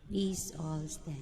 Please all stand.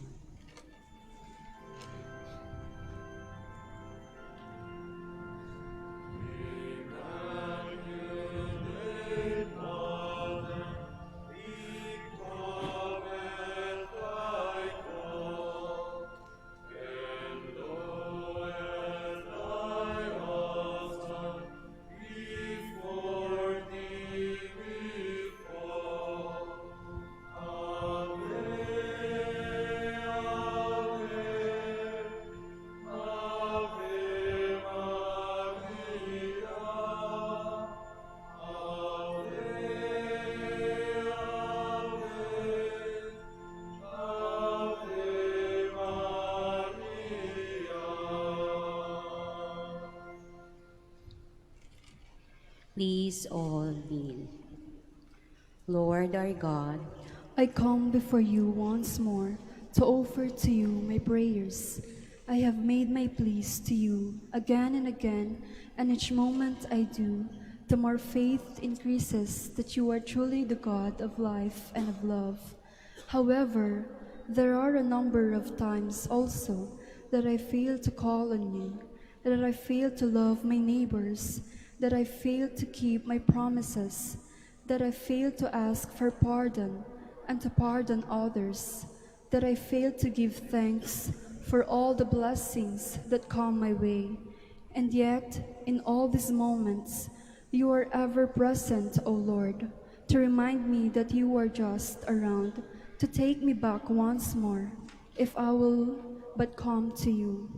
Please all kneel. Lord our God, I come before you once more to offer to you my prayers. I have made my pleas to you again and again, and each moment I do, the more faith increases that you are truly the God of life and of love. However, there are a number of times also that I fail to call on you, that I fail to love my neighbors, that I fail to keep my promises, that I fail to ask for pardon and to pardon others, that I fail to give thanks for all the blessings that come my way. And yet, in all these moments, you are ever present, O Lord, to remind me that you are just around to take me back once more, if I will but come to you.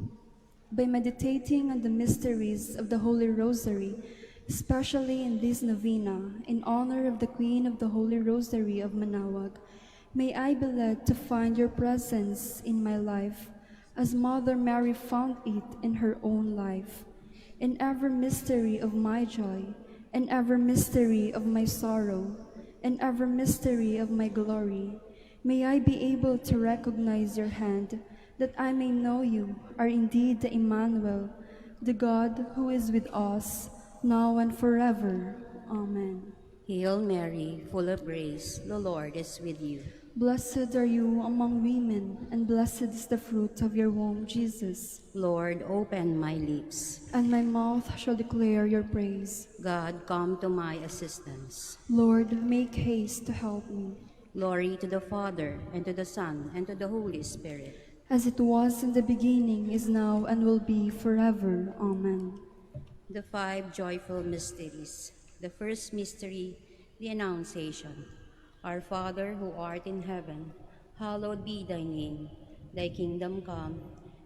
By meditating on the mysteries of the Holy Rosary, especially in this novena, in honor of the Queen of the Holy Rosary of Manaoag, may I be led to find your presence in my life, as Mother Mary found it in her own life. In every mystery of my joy, in every mystery of my sorrow, in every mystery of my glory, may I be able to recognize your hand, that I may know you are indeed the Emmanuel, the God who is with us, now and forever. Amen. Hail Mary, full of grace, the Lord is with you. Blessed are you among women, and blessed is the fruit of your womb, Jesus. Lord, open my lips. And my mouth shall declare your praise. God, come to my assistance. Lord, make haste to help me. Glory to the Father, and to the Son, and to the Holy Spirit. As it was in the beginning, is now, and will be forever. Amen. The five joyful mysteries. The first mystery, the Annunciation. Our Father, who art in heaven, hallowed be thy name. Thy kingdom come,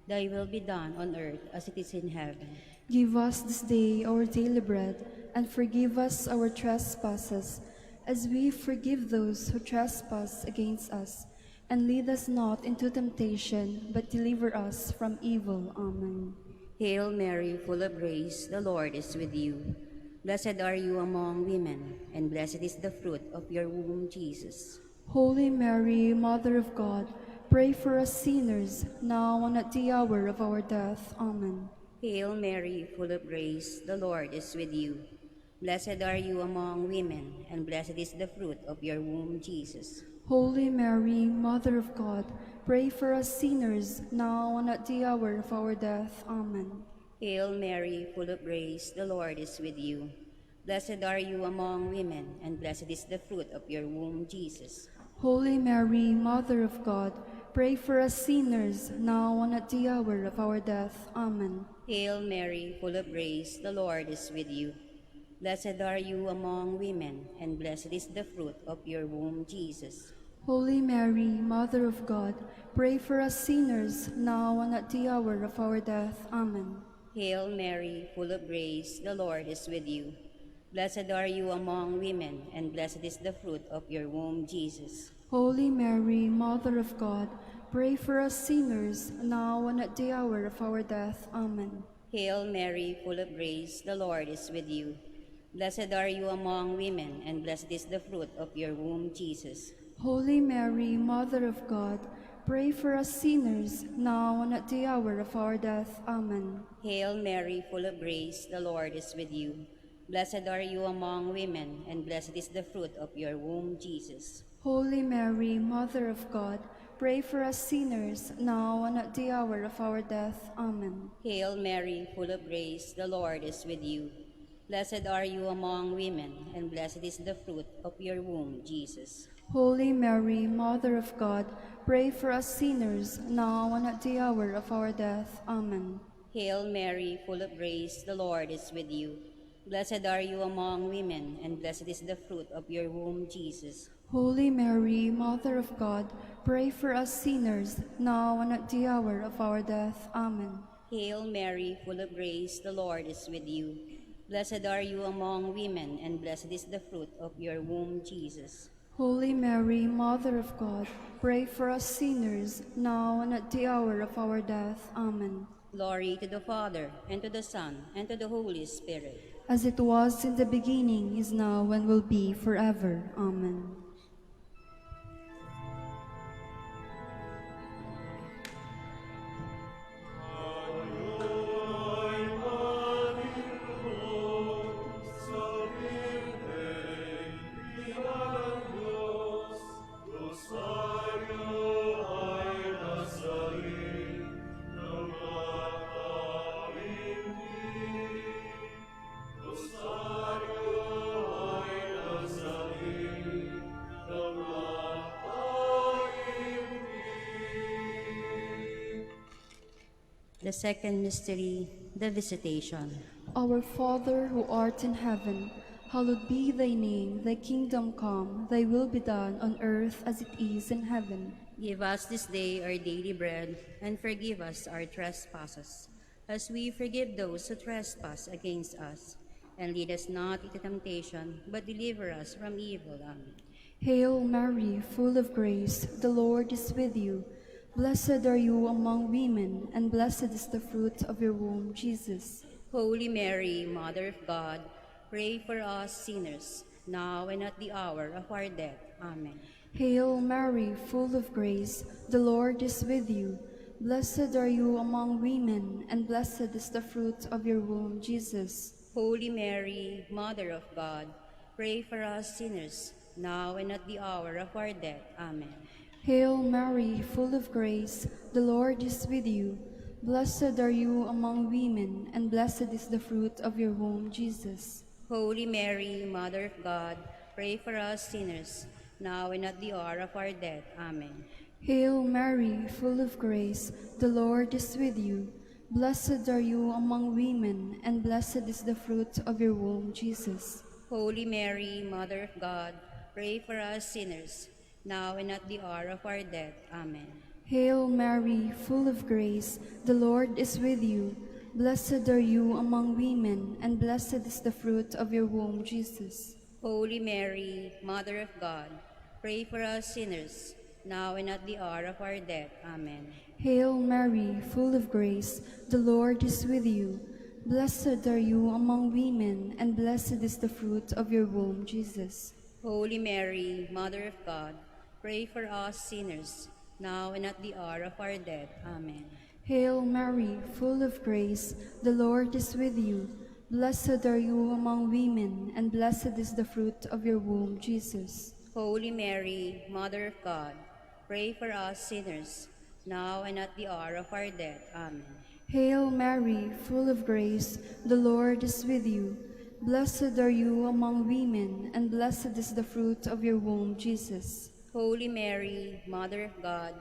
thy will be done on earth as it is in heaven. Give us this day our daily bread, and forgive us our trespasses, as we forgive those who trespass against us. And lead us not into temptation, but deliver us from evil. Amen. Hail Mary, full of grace, the Lord is with you. Blessed are you among women, and blessed is the fruit of your womb, Jesus. Holy Mary, Mother of God, pray for us sinners, now and at the hour of our death. Amen. Hail Mary, full of grace, the Lord is with you. Blessed are you among women, and blessed is the fruit of your womb, Jesus. Holy Mary, Mother of God, pray for us sinners, now and at the hour of our death. Amen. Hail Mary, full of grace, the Lord is with you. Blessed are you among women, and blessed is the fruit of your womb, Jesus. Holy Mary, Mother of God, pray for us sinners, now and at the hour of our death. Amen. Hail Mary, full of grace, the Lord is with you. Blessed are you among women, and blessed is the fruit of your womb, Jesus. Holy Mary, Mother of God, pray for us sinners, now and at the hour of our death. Amen. Hail Mary, full of grace, the Lord is with you. Blessed are you among women, and blessed is the fruit of your womb, Jesus. Holy Mary, Mother of God, pray for us sinners, now and at the hour of our death. Amen. Hail Mary, full of grace, the Lord is with you. Blessed are you among women, and blessed is the fruit of your womb, Jesus. Holy Mary, Mother of God, pray for us sinners, now and at the hour of our death. Amen. Hail Mary, full of grace, the Lord is with you. Blessed are you among women, and blessed is the fruit of your womb, Jesus. Holy Mary, Mother of God, pray for us sinners, now and at the hour of our death. Amen. Hail Mary, full of grace, the Lord is with you. Blessed are you among women, and blessed is the fruit of your womb, Jesus. Holy Mary, Mother of God, pray for us sinners, now and at the hour of our death. Amen. Hail Mary, full of grace, the Lord is with you. Blessed are you among women, and blessed is the fruit of your womb, Jesus. Holy Mary, Mother of God, pray for us sinners, now and at the hour of our death. Amen. Hail Mary, full of grace, the Lord is with you. Blessed are you among women, and blessed is the fruit of your womb, Jesus. Holy Mary, Mother of God, pray for us sinners, now and at the hour of our death. Amen. Glory to the Father, and to the Son, and to the Holy Spirit. As it was in the beginning, is now, and will be forever. Amen. The second mystery, the Visitation. Our Father who art in heaven, hallowed be thy name. Thy kingdom come, thy will be done on earth as it is in heaven. Give us this day our daily bread, and forgive us our trespasses, as we forgive those who trespass against us. And lead us not into temptation, but deliver us from evil. Amen. Hail Mary, full of grace, the Lord is with you. Blessed are you among women, and blessed is the fruit of your womb, Jesus. Holy Mary, Mother of God, pray for us sinners, now and at the hour of our death. Amen. Hail Mary, full of grace, the Lord is with you. Blessed are you among women, and blessed is the fruit of your womb, Jesus. Holy Mary, Mother of God, pray for us sinners, now and at the hour of our death. Amen. Hail Mary, full of grace, the Lord is with you. Blessed are you among women, and blessed is the fruit of your womb, Jesus. Holy Mary, Mother of God, pray for us sinners, now and at the hour of our death. Amen. Hail Mary, full of grace, the Lord is with you. Blessed are you among women, and blessed is the fruit of your womb, Jesus. Holy Mary, Mother of God, pray for us sinners, now and at the hour of our death. Amen. Hail Mary, full of grace, the Lord is with you. Blessed are you among women, and blessed is the fruit of your womb, Jesus. Holy Mary, Mother of God, pray for us sinners, now and at the hour of our death. Amen. Hail Mary, full of grace, the Lord is with you. Blessed are you among women, and blessed is the fruit of your womb, Jesus. Holy Mary, Mother of God, pray for us sinners, now and at the hour of our death. Amen. Hail Mary, full of grace, the Lord is with you. Blessed are you among women, and blessed is the fruit of your womb, Jesus. Holy Mary, Mother of God, pray for us sinners, now and at the hour of our death. Amen. Hail Mary, full of grace, the Lord is with you. Blessed are you among women, and blessed is the fruit of your womb, Jesus. Holy Mary, Mother of God,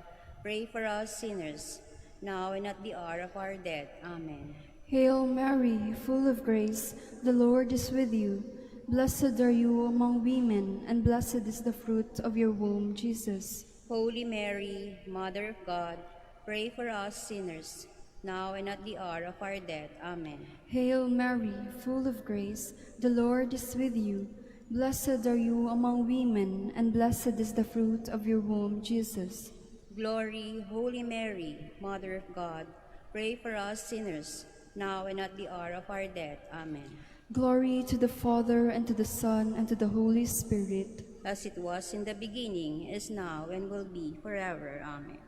pray for us sinners, now and at the hour of our death. Amen. Hail Mary, full of grace, the Lord is with you. Blessed are you among women, and blessed is the fruit of your womb, Jesus. Holy Mary, Mother of God, pray for us sinners, now and at the hour of our death. Amen. Hail Mary, full of grace, the Lord is with you. Blessed are you among women, and blessed is the fruit of your womb, Jesus. Glory, Holy Mary, Mother of God, pray for us sinners, now and at the hour of our death. Amen. Glory to the Father, and to the Son, and to the Holy Spirit. As it was in the beginning, is now, and will be forever. Amen.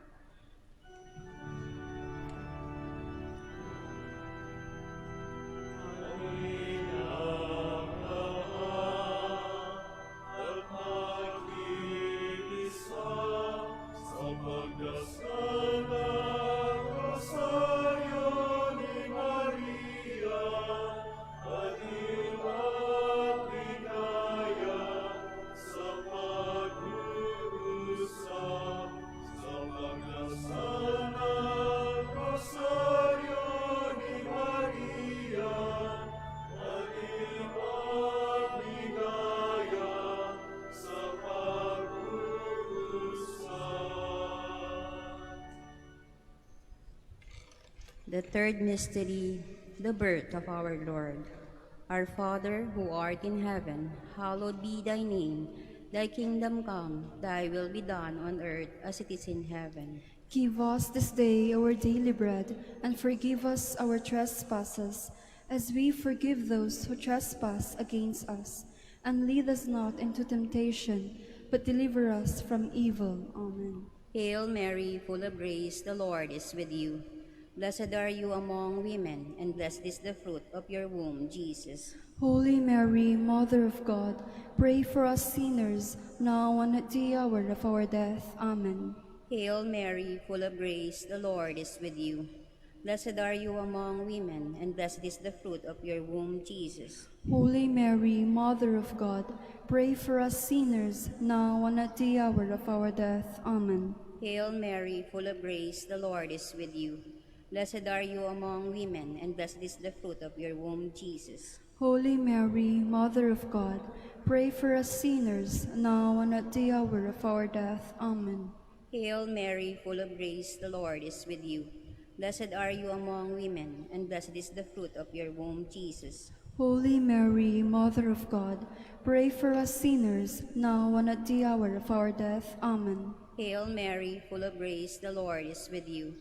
Pagdadalo The third mystery, the birth of our Lord. Our Father, who art in heaven, hallowed be thy name. Thy kingdom come, thy will be done on earth as it is in heaven. Give us this day our daily bread, and forgive us our trespasses, as we forgive those who trespass against us. And lead us not into temptation, but deliver us from evil. Amen. Hail Mary, full of grace, the Lord is with you. Blessed are you among women, and blessed is the fruit of your womb, Jesus. Holy Mary, Mother of God, pray for us sinners, now and at the hour of our death. Amen. Hail Mary, full of grace, the Lord is with you. Blessed are you among women, and blessed is the fruit of your womb, Jesus. Holy Mary, Mother of God, pray for us sinners, now and at the hour of our death. Amen. Hail Mary, full of grace, the Lord is with you. Blessed are you among women, and blessed is the fruit of your womb, Jesus. Holy Mary, Mother of God, pray for us sinners, now and at the hour of our death. Amen. Hail Mary, full of grace, the Lord is with you. Blessed are you among women, and blessed is the fruit of your womb, Jesus. Holy Mary, Mother of God, pray for us sinners, now and at the hour of our death. Amen. Hail Mary, full of grace, the Lord is with you.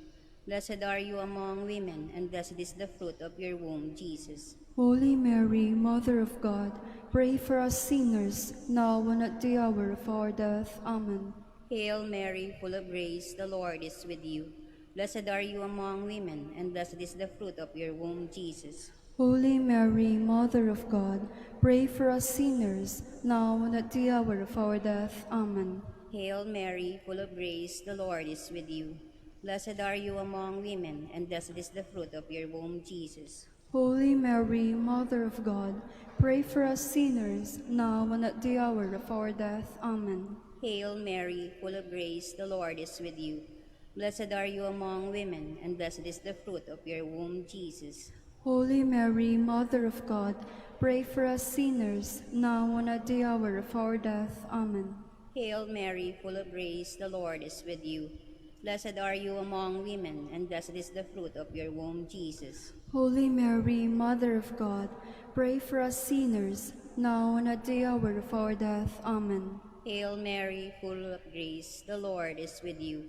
Blessed are you among women, and blessed is the fruit of your womb, Jesus. Holy Mary, Mother of God, pray for us sinners, now and at the hour of our death. Amen. Hail Mary, full of grace, the Lord is with you. Blessed are you among women, and blessed is the fruit of your womb, Jesus. Holy Mary, Mother of God, pray for us sinners, now and at the hour of our death. Amen. Hail Mary, full of grace, the Lord is with you. Blessed are you among women, and blessed is the fruit of your womb, Jesus. Holy Mary, Mother of God, pray for us sinners, now and at the hour of our death. Amen. Hail Mary, full of grace, the Lord is with you. Blessed are you among women, and blessed is the fruit of your womb, Jesus. Holy Mary, Mother of God, pray for us sinners, now and at the hour of our death. Amen. Hail Mary, full of grace, the Lord is with you. Blessed are you among women, and blessed is the fruit of your womb, Jesus. Holy Mary, Mother of God, pray for us sinners, now and at the hour of our death. Amen. Hail Mary, full of grace, the Lord is with you.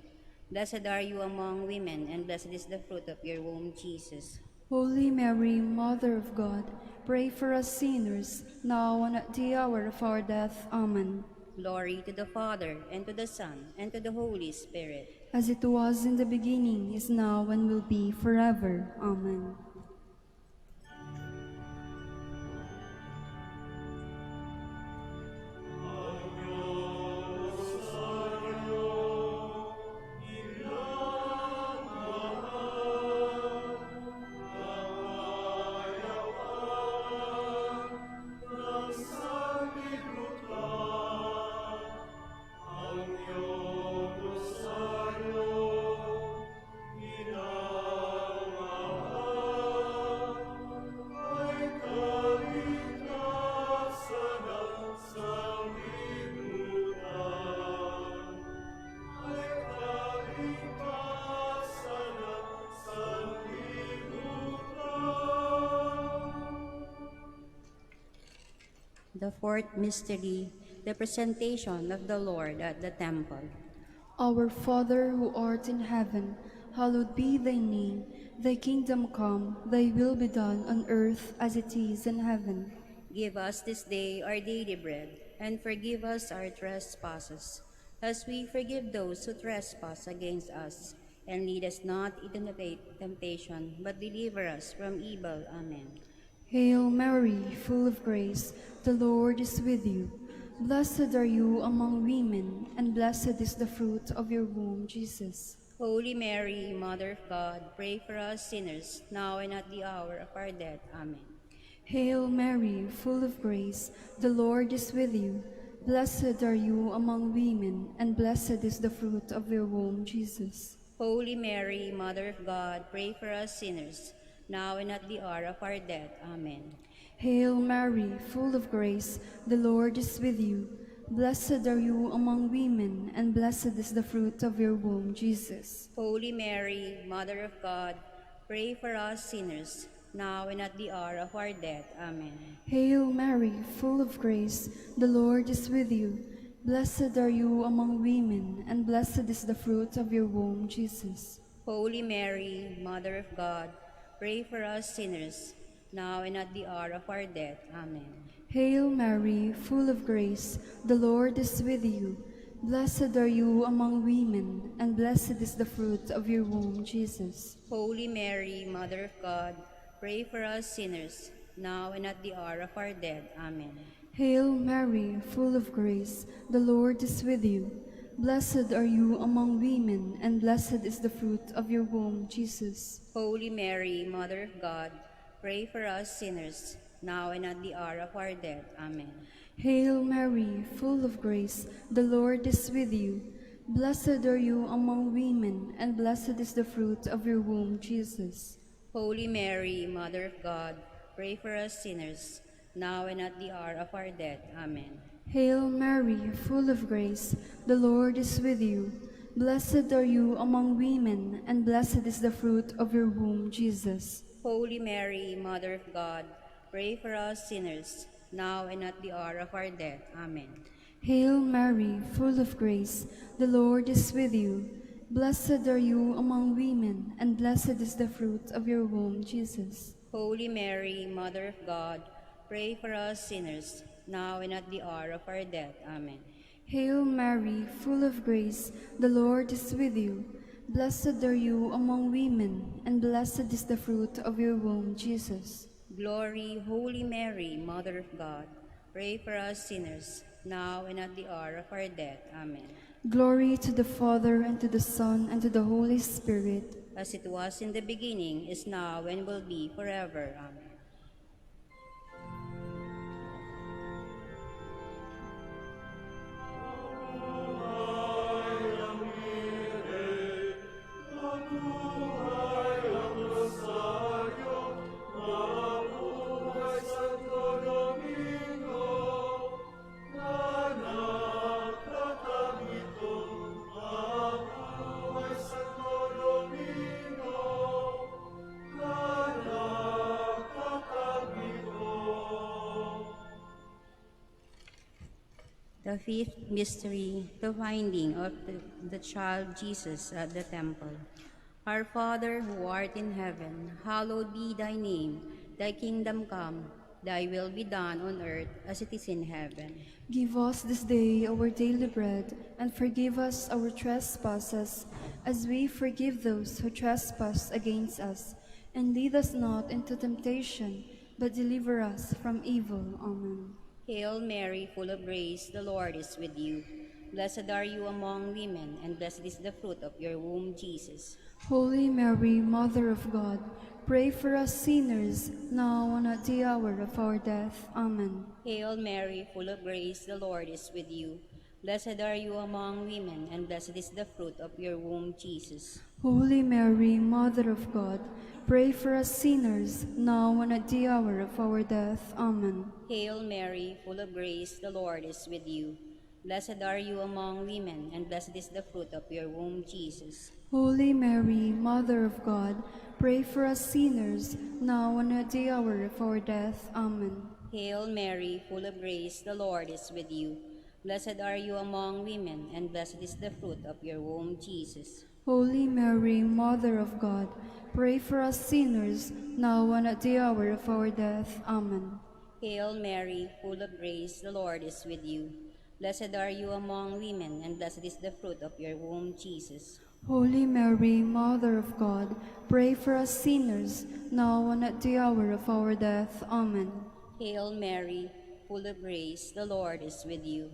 Blessed are you among women, and blessed is the fruit of your womb, Jesus. Holy Mary, Mother of God, pray for us sinners, now and at the hour of our death. Amen. Glory to the Father, and to the Son, and to the Holy Spirit. As it was in the beginning, is now, and will be forever. Amen. The fourth mystery, the presentation of the Lord at the temple. Our Father who art in heaven, hallowed be thy name. Thy kingdom come, thy will be done on earth as it is in heaven. Give us this day our daily bread, and forgive us our trespasses, as we forgive those who trespass against us. And lead us not into temptation, but deliver us from evil. Amen. Hail Mary, full of grace, the Lord is with you. Blessed are you among women, and blessed is the fruit of your womb, Jesus. Holy Mary, Mother of God, pray for us sinners, now and at the hour of our death. Amen. Hail Mary, full of grace, the Lord is with you. Blessed are you among women, and blessed is the fruit of your womb, Jesus. Holy Mary, Mother of God, pray for us sinners, now and at the hour of our death. Amen. Hail Mary, full of grace, the Lord is with you. Blessed are you among women, and blessed is the fruit of your womb, Jesus. Holy Mary, Mother of God, pray for us sinners, now and at the hour of our death. Amen. Hail Mary, full of grace, the Lord is with you. Blessed are you among women, and blessed is the fruit of your womb, Jesus. Holy Mary, Mother of God, pray for us sinners, now and at the hour of our death. Amen. Hail Mary, full of grace, the Lord is with you. Blessed are you among women, and blessed is the fruit of your womb, Jesus. Holy Mary, Mother of God, pray for us sinners, now and at the hour of our death. Amen. Hail Mary, full of grace, the Lord is with you. Blessed are you among women, and blessed is the fruit of your womb, Jesus. Holy Mary, Mother of God, pray for us sinners, now and at the hour of our death. Amen. Hail Mary, full of grace, the Lord is with you. Blessed are you among women, and blessed is the fruit of your womb, Jesus. Holy Mary, Mother of God, pray for us sinners, now and at the hour of our death. Amen. Hail Mary, full of grace, the Lord is with you. Blessed are you among women, and blessed is the fruit of your womb, Jesus. Holy Mary, Mother of God, pray for us sinners, now and at the hour of our death. Amen. Hail Mary, full of grace, the Lord is with you. Blessed are you among women, and blessed is the fruit of your womb, Jesus. Holy Mary, Mother of God, pray for us sinners, now and at the hour of our death. Amen. Hail Mary, full of grace, the Lord is with you. Blessed are you among women, and blessed is the fruit of your womb, Jesus. Glory, Holy Mary, Mother of God, pray for us sinners, now and at the hour of our death. Amen. Glory to the Father, and to the Son, and to the Holy Spirit. As it was in the beginning, is now, and will be forever. Amen. The fifth mystery, the finding of the child Jesus at the temple. Our Father who art in heaven, hallowed be thy name. Thy kingdom come, thy will be done on earth as it is in heaven. Give us this day our daily bread, and forgive us our trespasses, as we forgive those who trespass against us. And lead us not into temptation, but deliver us from evil. Amen. Hail Mary, full of grace, the Lord is with you. Blessed are you among women, and blessed is the fruit of your womb, Jesus. Holy Mary, Mother of God, pray for us sinners, now and at the hour of our death. Amen. Hail Mary, full of grace, the Lord is with you. Blessed are you among women, and blessed is the fruit of your womb, Jesus. Holy Mary, Mother of God, pray for us sinners, now and at the hour of our death. Amen. Hail Mary, full of grace, the Lord is with you. Blessed are you among women, and blessed is the fruit of your womb, Jesus. Holy Mary, Mother of God, pray for us sinners, now and at the hour of our death. Amen. Hail Mary, full of grace, the Lord is with you. Blessed are you among women, and blessed is the fruit of your womb, Jesus. Holy Mary, Mother of God, pray for us sinners, now and at the hour of our death. Amen. Hail Mary, full of grace, the Lord is with you. Blessed are you among women, and blessed is the fruit of your womb, Jesus. Holy Mary, Mother of God, pray for us sinners, now and at the hour of our death. Amen. Hail Mary, full of grace, the Lord is with you.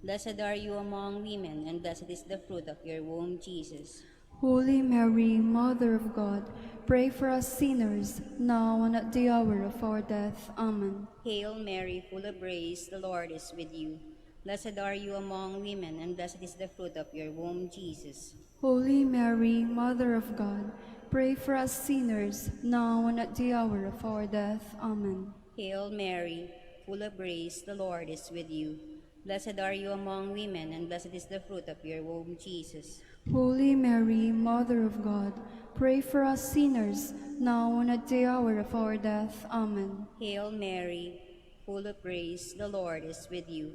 Blessed are you among women, and blessed is the fruit of your womb, Jesus. Holy Mary, Mother of God, pray for us sinners, now and at the hour of our death. Amen. Hail Mary, full of grace, the Lord is with you. Blessed are you among women, and blessed is the fruit of your womb, Jesus. Holy Mary, Mother of God, pray for us sinners, now and at the hour of our death. Amen. Hail Mary, full of grace, the Lord is with you. Blessed are you among women, and blessed is the fruit of your womb, Jesus. Holy Mary, Mother of God, pray for us sinners, now and at the hour of our death. Amen. Hail Mary, full of grace, the Lord is with you.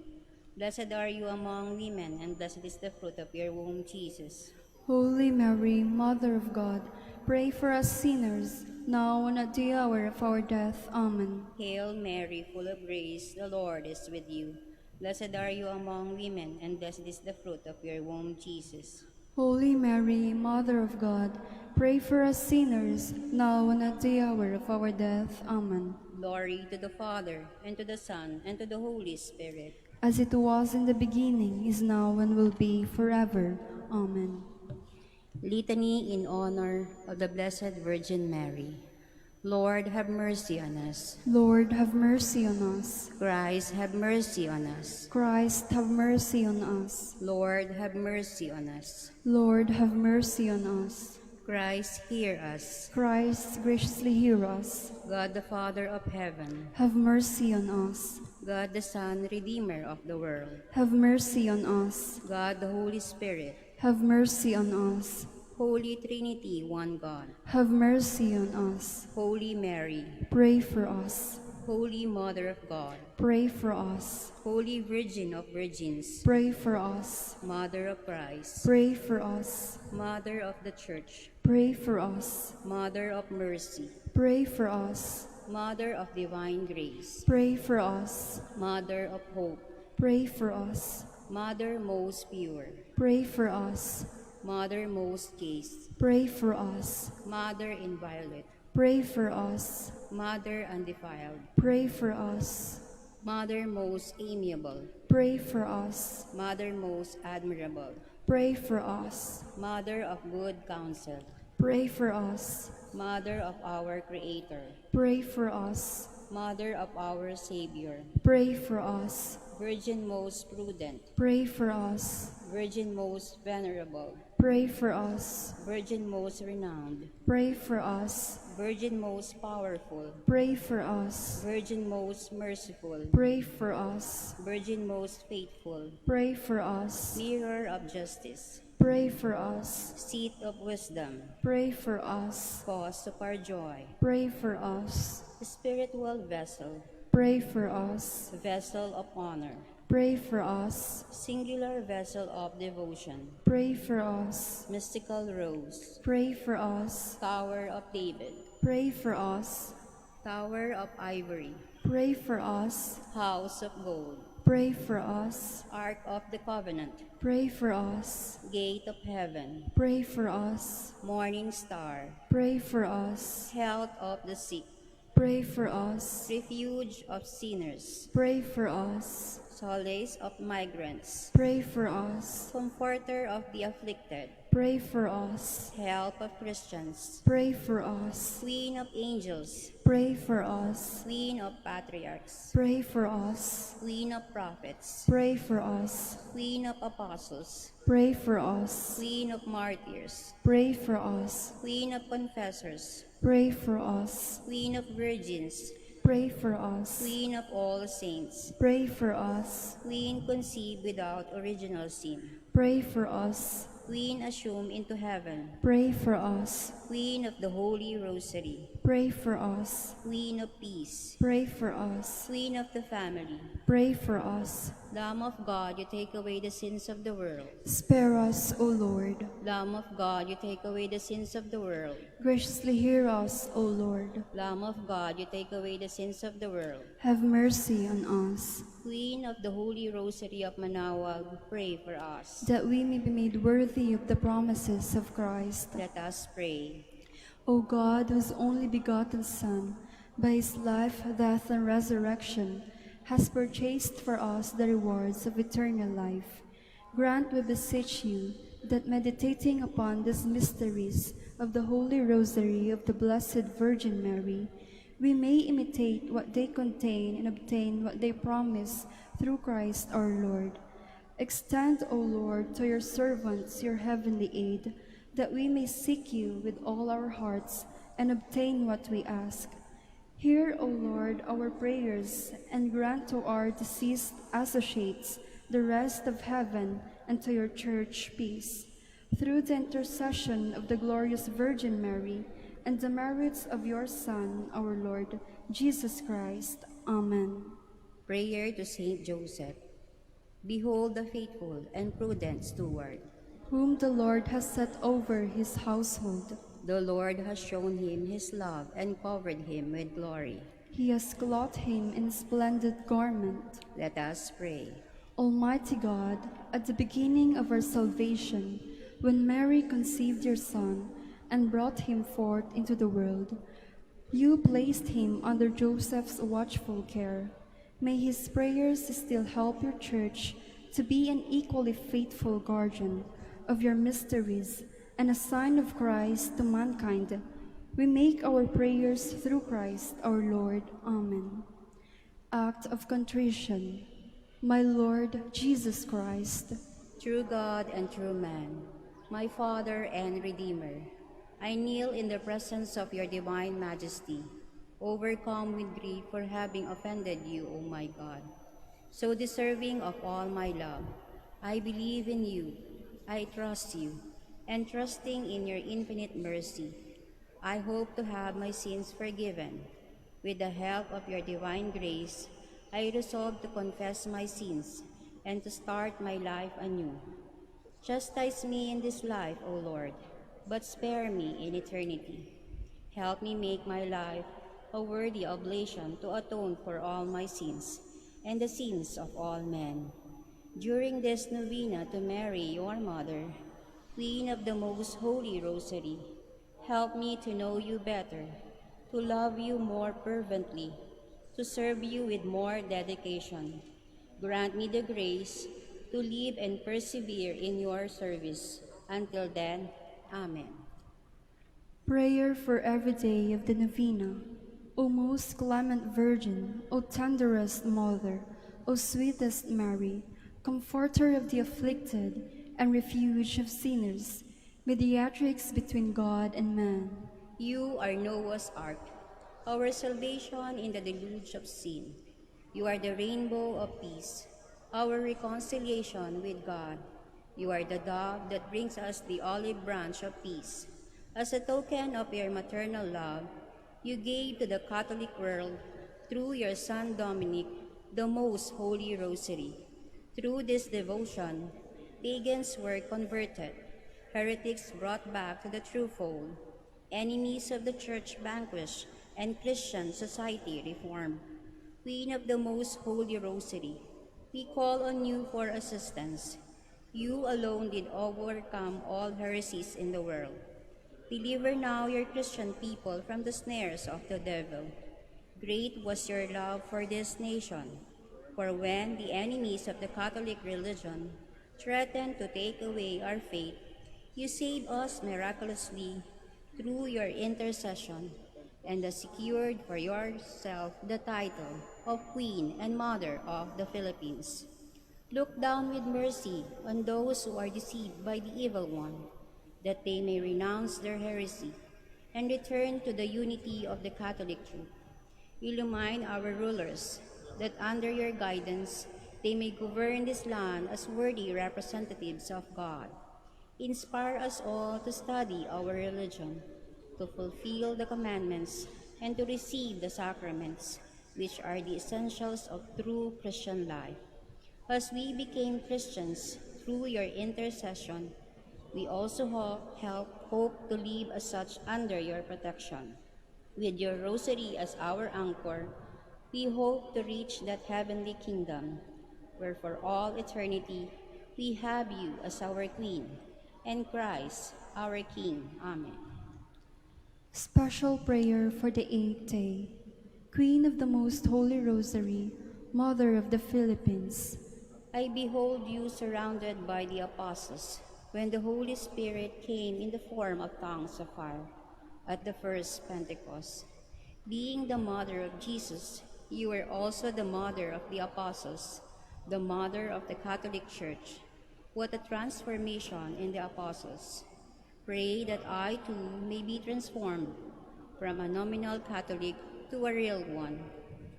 Blessed are you among women, and blessed is the fruit of your womb, Jesus. Holy Mary, Mother of God, pray for us sinners, now and at the hour of our death. Amen. Hail Mary, full of grace, the Lord is with you. Blessed are you among women, and blessed is the fruit of your womb, Jesus. Holy Mary, Mother of God, pray for us sinners, now and at the hour of our death. Amen. Glory to the Father, and to the Son, and to the Holy Spirit. As it was in the beginning, is now, and will be forever. Amen. Litany in honor of the Blessed Virgin Mary. Lord, have mercy on us. Lord, have mercy on us. Christ, have mercy on us. Christ, have mercy on us. Lord, have mercy on us. Lord, have mercy on us. Christ, hear us. Christ, graciously hear us. God the Father of heaven, Have mercy on us. God the Son, Redeemer of the world, Have mercy on us. God the Holy Spirit, Have mercy on us. Holy Trinity, one God, Have mercy on us. Holy Mary, Pray for us. Holy Mother of God, Pray for us. Holy Virgin of Virgins, Pray for us. Mother of Christ, Pray for us. Mother of the Church, Pray for us. Mother of Mercy, Pray for us. Mother of Divine Grace, Pray for us. Mother of Hope, Pray for us. Mother most pure, Pray for us. Mother most chaste, Pray for us. Mother inviolate, Pray for us. Mother undefiled, Pray for us. Mother most amiable, Pray for us. Mother most admirable, Pray for us. Mother of good counsel, Pray for us. Mother of our Creator, Pray for us. Mother of our Savior, Pray for us. Virgin most prudent, Pray for us. Virgin most venerable, Pray for us. Virgin most renowned, Pray for us. Virgin most powerful, Pray for us. Virgin most merciful, Pray for us. Virgin most faithful, Pray for us. Mirror of justice, Pray for us. Seat of wisdom, Pray for us. Cause of our joy, Pray for us. Spiritual vessel, Pray for us. Vessel of honor, Pray for us. Singular vessel of devotion, Pray for us. Mystical rose, Pray for us. Tower of David, Pray for us. Tower of ivory, Pray for us. House of gold, Pray for us. Ark of the covenant, Pray for us. Gate of heaven, Pray for us. Morning star, Pray for us. Health of the sick, Pray for us. Refuge of sinners, Pray for us. Solace of migrants, Pray for us. Comforter of the afflicted, Pray for us. Help of Christians, Pray for us. Queen of angels, Pray for us. Queen of patriarchs, Pray for us. Queen of prophets, Pray for us. Queen of apostles, Pray for us. Queen of martyrs, Pray for us. Queen of confessors, Pray for us. Queen of virgins, Pray for us. Queen of all saints, Pray for us. Queen conceived without original sin, Pray for us. Queen assumed into heaven, Pray for us. Queen of the Holy Rosary, Pray for us. Queen of peace, Pray for us. Queen of the family, Pray for us. Lamb of God, you take away the sins of the world. Spare us, O Lord. Lamb of God, you take away the sins of the world. Graciously hear us, O Lord. Lamb of God, you take away the sins of the world. Have mercy on us, Queen of the Holy Rosary of Manaoag, pray for us. that we may be made worthy of the promises of Christ. Let us pray. O God, whose only begotten Son, by his life, death, and resurrection, has purchased for us the rewards of eternal life, grant, we beseech you, that meditating upon these mysteries of the Holy Rosary of the Blessed Virgin Mary, we may imitate what they contain and obtain what they promise through Christ our Lord. Extend, O Lord, to your servants your heavenly aid, that we may seek you with all our hearts and obtain what we ask. Hear, O Lord, our prayers, and grant to our deceased associates the rest of heaven, and to your church peace. Through the intercession of the glorious Virgin Mary and the merits of your Son, our Lord, Jesus Christ. Amen. Prayer to Saint Joseph. Behold the faithful and prudent steward. Whom the Lord has set over his household. The Lord has shown him his love and covered him with glory. He has clothed him in splendid garment. Let us pray. Almighty God, at the beginning of our salvation, when Mary conceived your Son and brought him forth into the world, you placed him under Joseph's watchful care. May his prayers still help your church to be an equally faithful guardian of your mysteries and a sign of Christ to mankind. We make our prayers through Christ our Lord. Amen. Act of Contrition. My Lord Jesus Christ, True God and true man, my Father and Redeemer, I kneel in the presence of your divine majesty, overcome with grief for having offended you, O my God. So deserving of all my love, I believe in you, I trust you, and trusting in your infinite mercy, I hope to have my sins forgiven. With the help of your divine grace, I resolve to confess my sins and to start my life anew. Chastise me in this life, O Lord, but spare me in eternity. Help me make my life a worthy oblation to atone for all my sins and the sins of all men. During this novena to Mary, your Mother, Queen of the Most Holy Rosary, help me to know you better, to love you more fervently, to serve you with more dedication. Grant me the grace to live and persevere in your service. Until then, Amen. prayer for every day of the novena. O most clement Virgin, O tenderest Mother, O sweetest Mary, Comforter of the afflicted and refuge of sinners, mediatrix between God and man. You are Noah's ark, our salvation in the deluge of sin. You are the rainbow of peace, our reconciliation with God. You are the dove that brings us the olive branch of peace. As a token of your maternal love, you gave to the Catholic world, through your Son Dominic, the Most Holy Rosary. Through this devotion, pagans were converted, heretics brought back to the true fold, enemies of the Church vanquished, and Christian society reformed. Queen of the Most Holy Rosary, we call on you for assistance. You alone did overcome all heresies in the world. Deliver now your Christian people from the snares of the devil. Great was your love for this nation, for when the enemies of the Catholic religion threatened to take away our faith, you saved us miraculously through your intercession, and secured for yourself the title of Queen and Mother of the Philippines. Look down with mercy on those who are deceived by the evil one, that they may renounce their heresy and return to the unity of the Catholic truth. Illumine our rulers, that under your guidance they may govern this land as worthy representatives of God. Inspire us all to study our religion, to fulfill the commandments, and to receive the sacraments, which are the essentials of true Christian life. As we became Christians through your intercession, we also hope to live as such under your protection. With your rosary as our anchor, we hope to reach that heavenly kingdom, where for all eternity we have you as our Queen, and Christ our King. Amen. Special prayer for the 8th day. Queen of the Most Holy Rosary, Mother of the Philippines, I behold you surrounded by the apostles, when the Holy Spirit came in the form of tongues of fire at the first Pentecost. Being the mother of Jesus, you are also the mother of the apostles, the mother of the Catholic Church. What a transformation in the apostles. Pray that I too may be transformed from a nominal Catholic to a real one,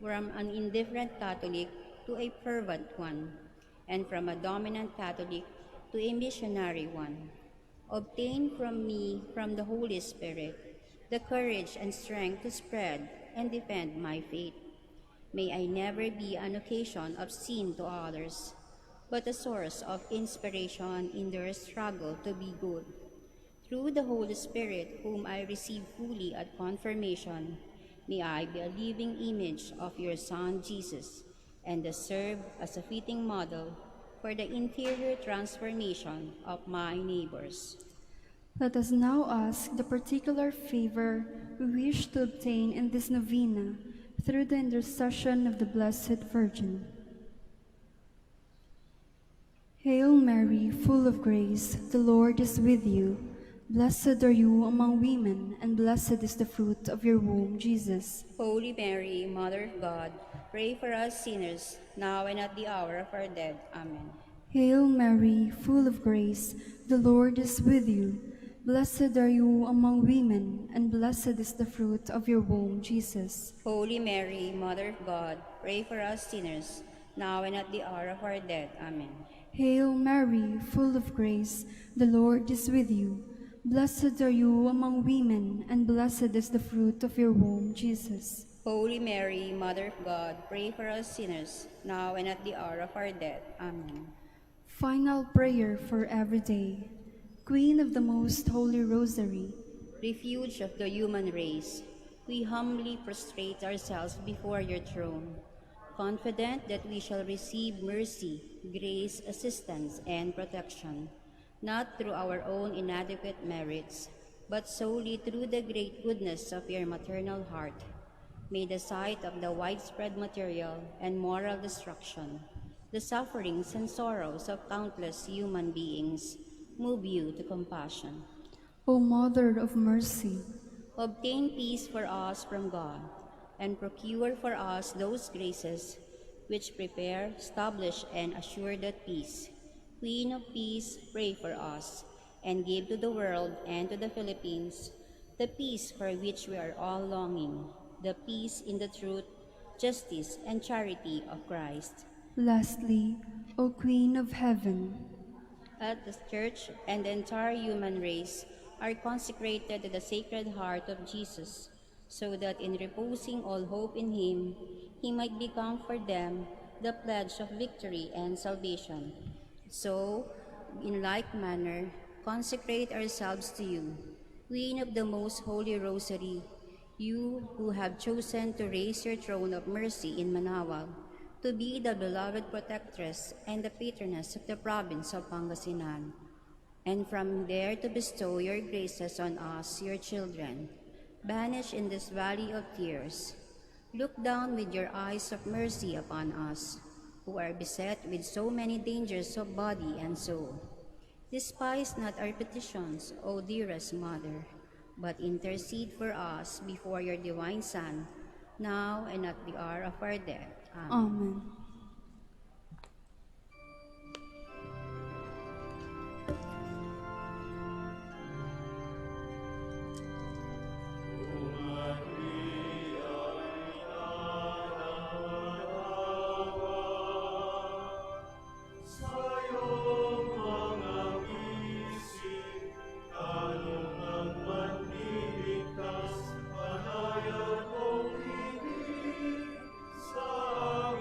from an indifferent Catholic to a fervent one, and from a dominant Catholic to a missionary one. Obtain from me, from the Holy Spirit, the courage and strength to spread and defend my faith. May I never be an occasion of sin to others, but a source of inspiration in their struggle to be good. Through the Holy Spirit, whom I received fully at confirmation, may I be a living image of your Son, Jesus, and serve as a fitting model for the interior transformation of my neighbors. Let us now ask the particular favor we wish to obtain in this novena through the intercession of the Blessed Virgin. Hail Mary, full of grace, the Lord is with you. Blessed are you among women, and blessed is the fruit of your womb, Jesus. Holy Mary, Mother of God, pray for us sinners, now and at the hour of our death. Amen. Hail Mary, full of grace, the Lord is with you. Blessed are you among women, and blessed is the fruit of your womb, Jesus. Holy Mary, Mother of God, pray for us sinners, now and at the hour of our death. Amen. Hail Mary, full of grace, the Lord is with you. Blessed are you among women, and blessed is the fruit of your womb, Jesus. Holy Mary, Mother of God, pray for us sinners, now and at the hour of our death. Amen. Final prayer for every day. Queen of the Most Holy Rosary, Refuge of the human race, we humbly prostrate ourselves before your throne, confident that we shall receive mercy, grace, assistance, and protection, not through our own inadequate merits, but solely through the great goodness of your maternal heart. May the sight of the widespread material and moral destruction, the sufferings and sorrows of countless human beings, move you to compassion. O Mother of Mercy, Obtain peace for us from God, and procure for us those graces which prepare, establish, and assure that peace. Queen of Peace, pray for us, and give to the world and to the Philippines the peace for which we are all longing, the peace in the truth, justice, and charity of Christ. lastly, O Queen of Heaven, At the Church and the entire human race are consecrated to the Sacred Heart of Jesus, so that in reposing all hope in Him, He might become for them the pledge of victory and salvation. So, in like manner, consecrate ourselves to you, Queen of the Most Holy Rosary, you who have chosen to raise your throne of mercy in Manaoag, to be the beloved protectress and the patroness of the province of Pangasinan, and from there to bestow your graces on us, your children, banished in this valley of tears. Look down with your eyes of mercy upon us, who are beset with so many dangers of body and soul. Despise not our petitions, O dearest Mother, but intercede for us before your divine Son, now and at the hour of our death. Amen. Amen. Sa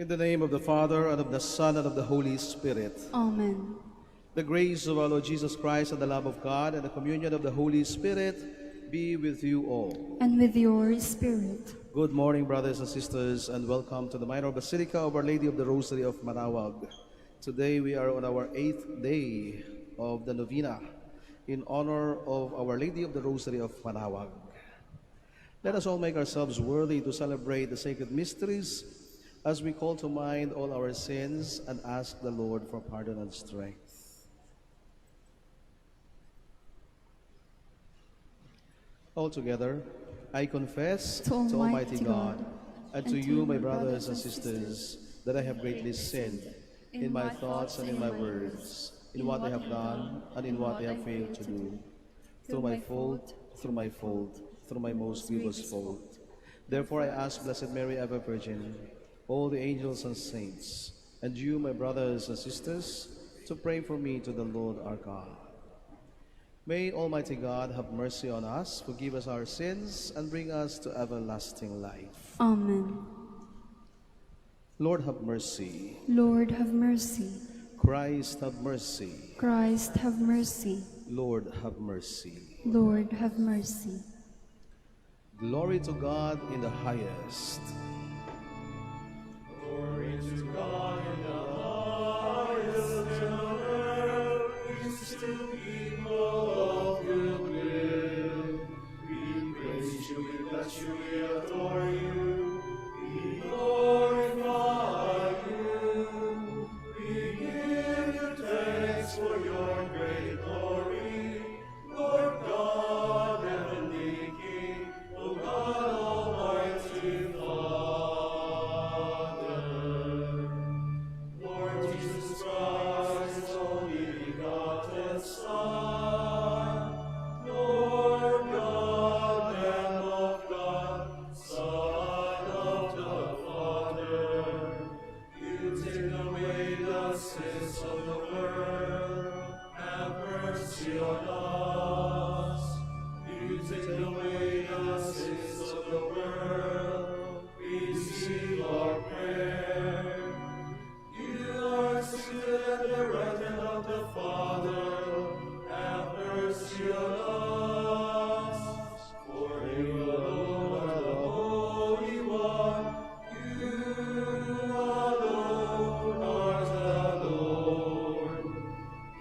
In the name of the Father, and of the Son, and of the Holy Spirit. Amen. The grace of our Lord Jesus Christ, and the love of God, and the communion of the Holy Spirit be with you all. And with your spirit. Good morning, brothers and sisters, and welcome to the Minor Basilica of Our Lady of the Rosary of Manaoag. Today we are on our 8th day of the Novena in honor of Our Lady of the Rosary of Manaoag. Let us all make ourselves worthy to celebrate the sacred mysteries as we call to mind all our sins and ask the Lord for pardon and strength. All together, I confess to Almighty God and to you, my brothers and sisters, that I have greatly sinned in my thoughts and in my words, in what I have done and in what I have failed to do, through my fault, through my most grievous fault. Therefore I ask Blessed Mary, ever Virgin, all the angels and saints, and you, my brothers and sisters, to pray for me to the Lord our God. May Almighty God have mercy on us, forgive us our sins, and bring us to everlasting life. Amen. Lord, have mercy. Lord, have mercy. Christ, have mercy. Christ, have mercy. Lord, have mercy. Lord, have mercy. Glory to God in the highest. Glory to God in the highest, and on earth peace to people of good will. We praise you, we bless you, we adore you, we glorify you. We give you thanks for your great glory, Lord God, heavenly King, O God Almighty Father. Lord Jesus Christ, only begotten Son, Lord God, Lamb of God, Son of the Father, you take away the sins of the world, have mercy on us. You take away the sins of the world, receive our prayer. You are seated at the right hand of the Father, have mercy on us. For you alone are the Holy One, you alone are the Lord.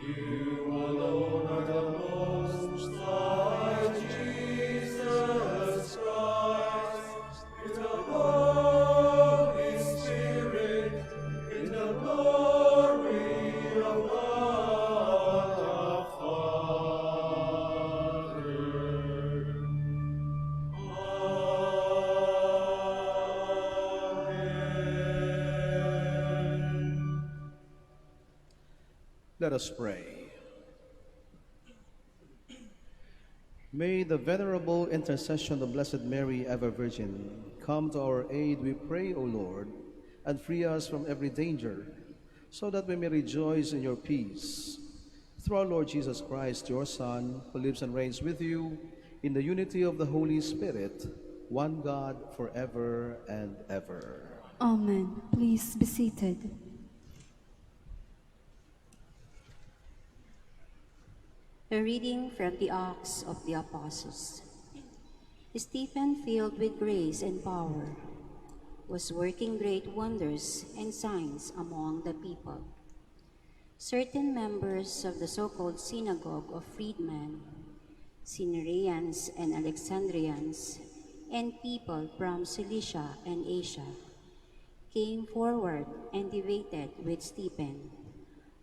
You alone are the Most High, Jesus Christ, with the Holy Spirit, in the glory of God the Father. Amen. Let us pray. May the venerable intercession of Blessed Mary, ever Virgin, come to our aid, we pray, O Lord, and free us from every danger, so that we may rejoice in your peace. Through our Lord Jesus Christ, your Son, who lives and reigns with you in the unity of the Holy Spirit, one God, forever and ever. Amen. Please be seated. A reading from the Acts of the Apostles. Stephen, filled with grace and power, was working great wonders and signs among the people. Certain members of the so-called synagogue of freedmen, Syrians and Alexandrians, and people from Cilicia and Asia, came forward and debated with Stephen,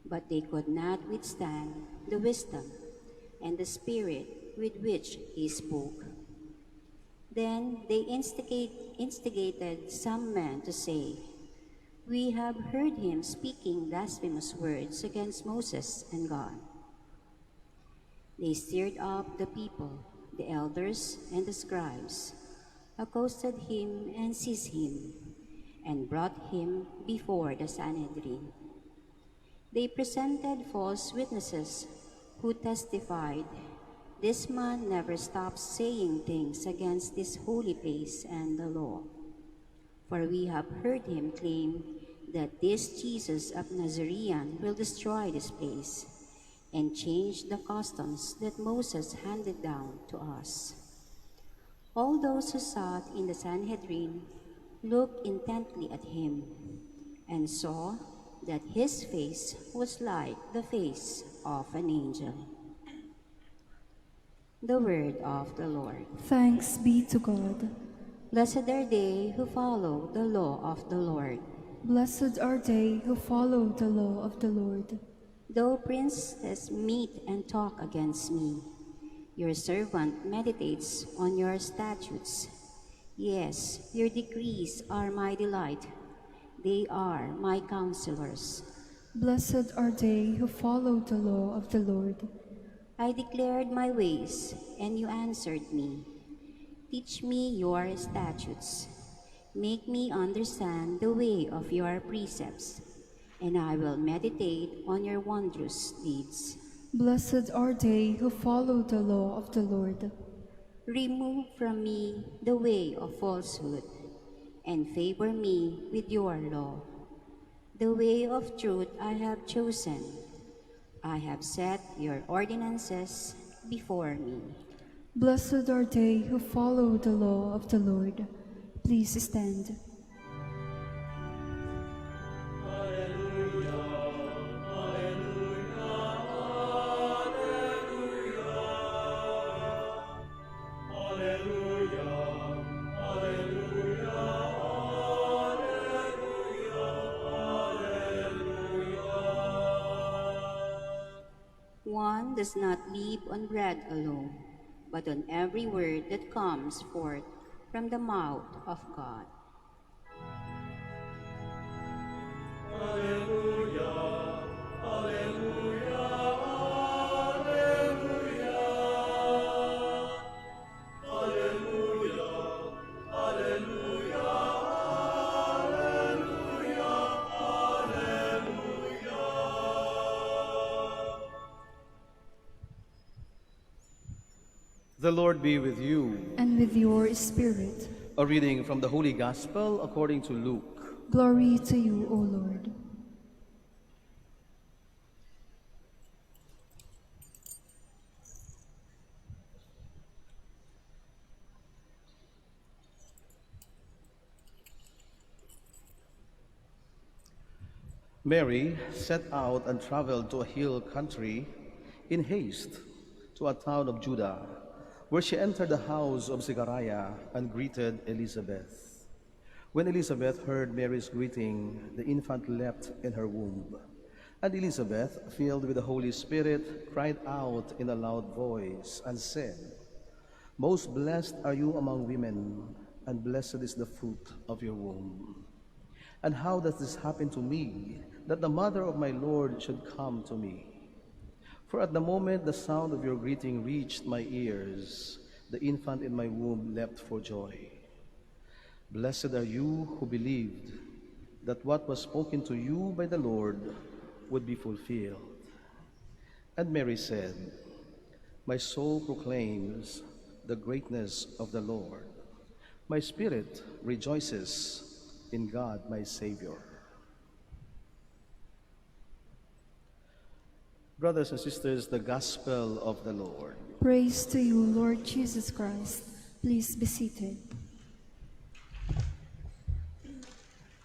but they could not withstand the wisdom and the spirit with which he spoke. Then they instigated some men to say, "We have heard him speaking blasphemous words against Moses and God." They stirred up the people, the elders and the scribes, accosted him and seized him, and brought him before the Sanhedrin. They presented false witnesses who testified, "This man never stops saying things against this holy place and the law. For we have heard him claim that this Jesus of Nazarene will destroy this place and change the customs that Moses handed down to us. All those who sat in the Sanhedrin looked intently at him and saw that his face was like the face of an angel. The word of the Lord. Thanks be to God. Blessed are they who follow the law of the Lord. Blessed are they who follow the law of the Lord. Though princes meet and talk against me, your servant meditates on your statutes. Yes, your decrees are my delight. They are my counselors. Blessed are they who follow the law of the Lord. I declared my ways, and you answered me. Teach me your statutes. Make me understand the way of your precepts, and I will meditate on your wondrous deeds. Blessed are they who follow the law of the Lord. Remove from me the way of falsehood, and favor me with your law. The way of truth I have chosen. I have set your ordinances before me. Blessed are they who follow the law of the Lord. Please stand. One does not live on bread alone, but on every word that comes forth from the mouth of God. Alleluia, Alleluia, Alleluia, Alleluia, Alleluia, Alleluia, Alleluia. The Lord be with you. And with your spirit. A reading from the Holy Gospel according to Luke. Glory to you, O Lord. Mary set out and traveled to a hill country in haste to a town of Judah, where she entered the house of Zechariah and greeted Elizabeth. When Elizabeth heard Mary's greeting, the infant leapt in her womb. And Elizabeth, filled with the Holy Spirit, cried out in a loud voice and said, "Most blessed are you among women, and blessed is the fruit of your womb. And how does this happen to me, that the mother of my Lord should come to me? For at the moment the sound of your greeting reached my ears, the infant in my womb leapt for joy. Blessed are you who believed that what was spoken to you by the Lord would be fulfilled." And Mary said, "My soul proclaims the greatness of the Lord. My spirit rejoices in God my Savior." Brothers and sisters, the Gospel of the Lord. Praise to you, Lord Jesus Christ. Please be seated.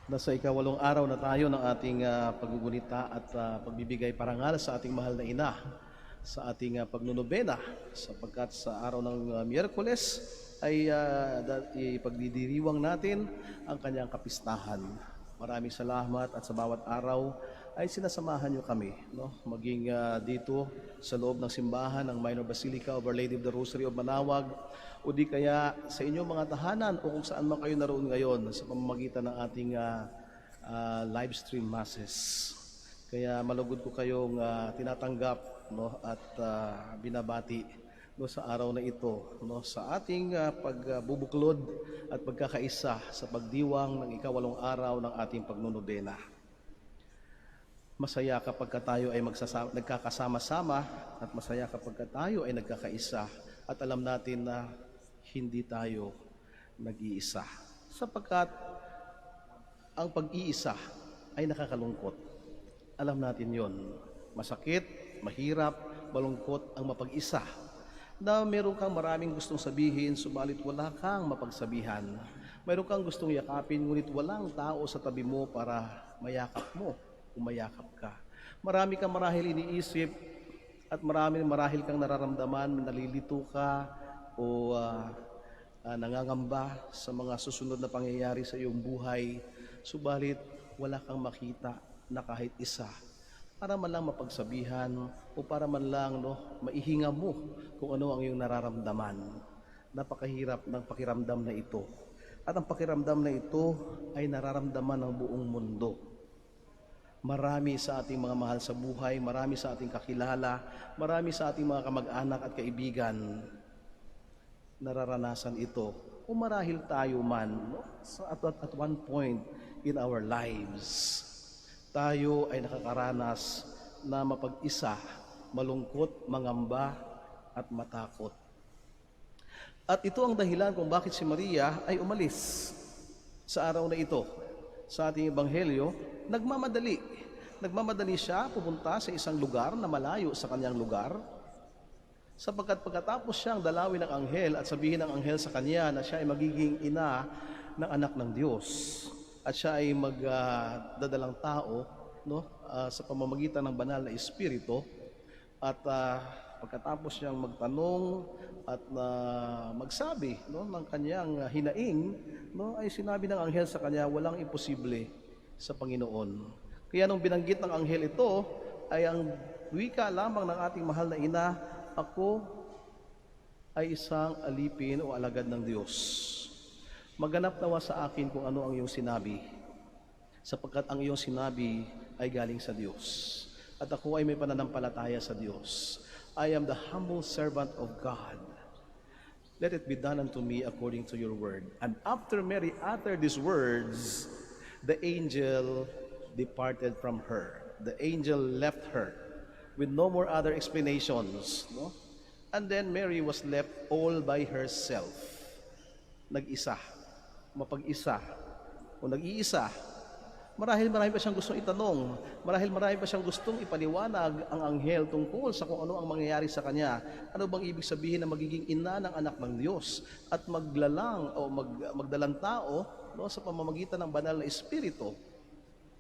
Nasa ikawalong araw na tayo ng ating paggugunita at pagbibigay parangal sa ating mahal na ina sa ating pagnonobena, sapagkat sa araw ng Miyerkules ay ipagdidiriwang natin ang kanyang kapistahan. Maraming salamat at sa bawat araw ay sinasamahan niyo kami, maging dito sa loob ng simbahan ng Minor Basilica of Our Lady of the Rosary of Manaoag, o di kaya sa inyong mga tahanan o kung saan man kayo naroon ngayon sa pamamagitan ng ating live stream masses. Kaya malugod ko kayong tinatanggap at binabati sa araw na ito, sa ating pagbubuklod at pagkakaisa sa pagdiwang ng ikawalong araw ng ating pagnonobena. Masaya kapag tayo ay nagkakasama-sama, at masaya kapag tayo ay nagkakaisa at alam natin na hindi tayo nag-iisa. Sapagkat ang pag-iisa ay nakakalungkot. Alam natin yon. Masakit, mahirap, malungkot ang mapag-isa. Na meron kang maraming gustong sabihin, subalit wala kang mapagsabihan. Meron kang gustong yakapin, ngunit walang tao sa tabi mo para mayakap mo, umayakap ka. Marami kang marahil iniisip at marahil kang nararamdaman, nalilito ka o nangangamba sa mga susunod na pangyayari sa iyong buhay. Subalit wala kang makita na kahit isa para man lang mapagsabihan o para man lang maihinga mo kung ano ang iyong nararamdaman. Napakahirap ng pakiramdam na ito. At ang pakiramdam na ito ay nararamdaman ng buong mundo. Marami sa ating mga mahal sa buhay, marami sa ating kakilala, marami sa ating mga kamag-anak at kaibigan nararanasan ito. O marahil tayo man, at one point in our lives, tayo ay nakakaranas na mapag-isa, malungkot, mangamba, at matakot. At ito ang dahilan kung bakit si Maria ay umalis sa araw na ito. Sa ating ebanghelyo, nagmamadali. Nagmamadali siya pupunta sa isang lugar na malayo sa kanyang lugar, sapagkat pagkatapos siyang dalawin ng anghel at sabihin ng anghel sa kanya na siya ay magiging ina ng anak ng Diyos at siya ay magdadalang tao sa pamamagitan ng banal na Espiritu, at pagkatapos niyang magtanong at magsabi ng kanyang hinaing, ay sinabi ng anghel sa kanya, walang imposible sa Panginoon. Kaya nung binanggit ng anghel ito, ay ang wika lamang ng ating mahal na ina, ako ay isang alipin o alagad ng Diyos. Maganap nawa sa akin kung ano ang iyong sinabi, sapagkat ang iyong sinabi ay galing sa Diyos. At ako ay may pananampalataya sa Diyos. I am the humble servant of God. Let it be done unto me according to your word. And after Mary uttered these words, the angel departed from her. The angel left her with no more other explanations. And then Mary was left all by herself. Nag-isa, mapag-isa, o nag-iisa. Marahil marami pa siyang gustong itanong, marahil marami pa siyang gustong ipaliwanag ang anghel tungkol sa kung ano ang mangyayari sa kanya. Ano bang ibig sabihin na magiging ina ng anak ng Diyos at maglalang o magdalang tao sa pamamagitan ng banal na Espiritu?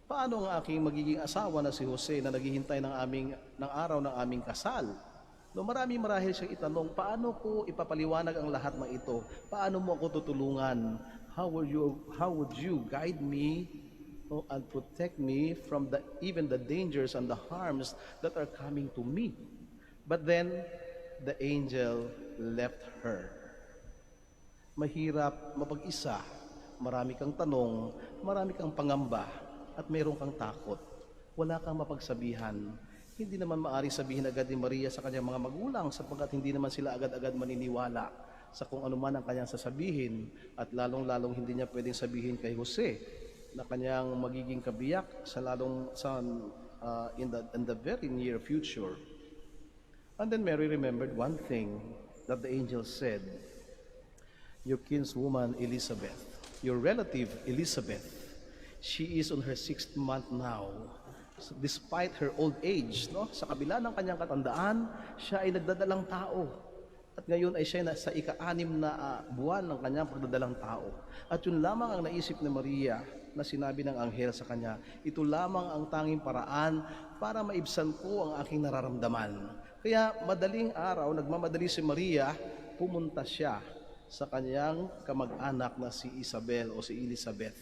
Paano ang aking magiging asawa na si Jose na naghihintay ng araw ng aming kasal? Marami marahil siyang itanong, paano ko ipapaliwanag ang lahat ng ito? Paano mo ako tutulungan? How would you guide me and protect me from even the dangers and the harms that are coming to me? But then, the angel left her. Mahirap mapag-isa. Marami kang tanong, marami kang pangamba, at mayroon kang takot. Wala kang mapagsabihan. Hindi naman maaring sabihin agad ni Maria sa kanyang mga magulang sapagkat hindi naman sila agad-agad maniniwala sa kung ano man ang kanyang sasabihin, at lalong-lalong hindi niya pwedeng sabihin kay Jose na kanyang magiging kabiyak in the very near future. And then Mary remembered one thing that the angel said, your kinswoman Elizabeth, your relative Elizabeth, she is on her 6th month now. So, despite her old age, sa kabila ng kanyang katandaan, siya ay nagdadalang tao. At ngayon ay siya sa ika-6 na buwan ng kanyang pagdadalang tao. At yun lamang ang naisip ni Maria na sinabi ng anghel sa kanya, ito lamang ang tanging paraan para maibsan ko ang aking nararamdaman. Kaya madaling araw, nagmamadali si Maria, pumunta siya sa kanyang kamag-anak na si Isabel o si Elizabeth.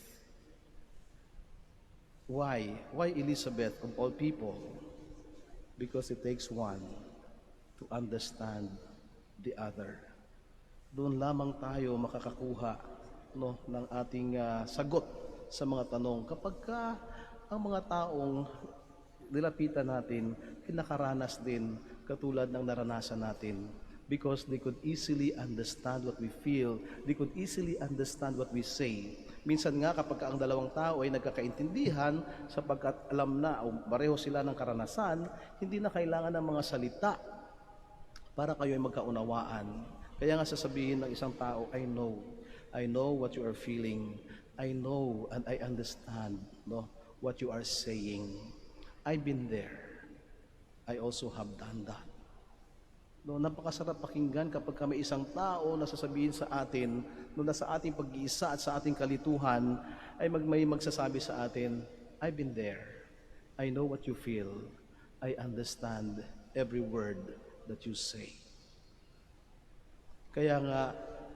Why? Why Elizabeth of all people? Because it takes one to understand the other. Doon lamang tayo makakakuha ng ating sagot sa mga tanong. Kapag ang mga taong nilapitan natin, kinakaranas din katulad ng naranasan natin. Because they could easily understand what we feel. They could easily understand what we say. Minsan nga kapag ang dalawang tao ay nagkakaintindihan sapagkat alam na o pareho sila ng karanasan, hindi na kailangan ng mga salita para kayo ay magkaunawaan. Kaya nga sasabihin ng isang tao, I know what you are feeling. I know and I understand what you are saying. I've been there. I also have done that. No, napakasarap pakinggan kapag may isang tao na sasabihin sa atin, no, na sa ating pag-iisa at sa ating kalituhan, ay may magsasabi sa atin, I've been there. I know what you feel. I understand every word that you say. Kaya nga,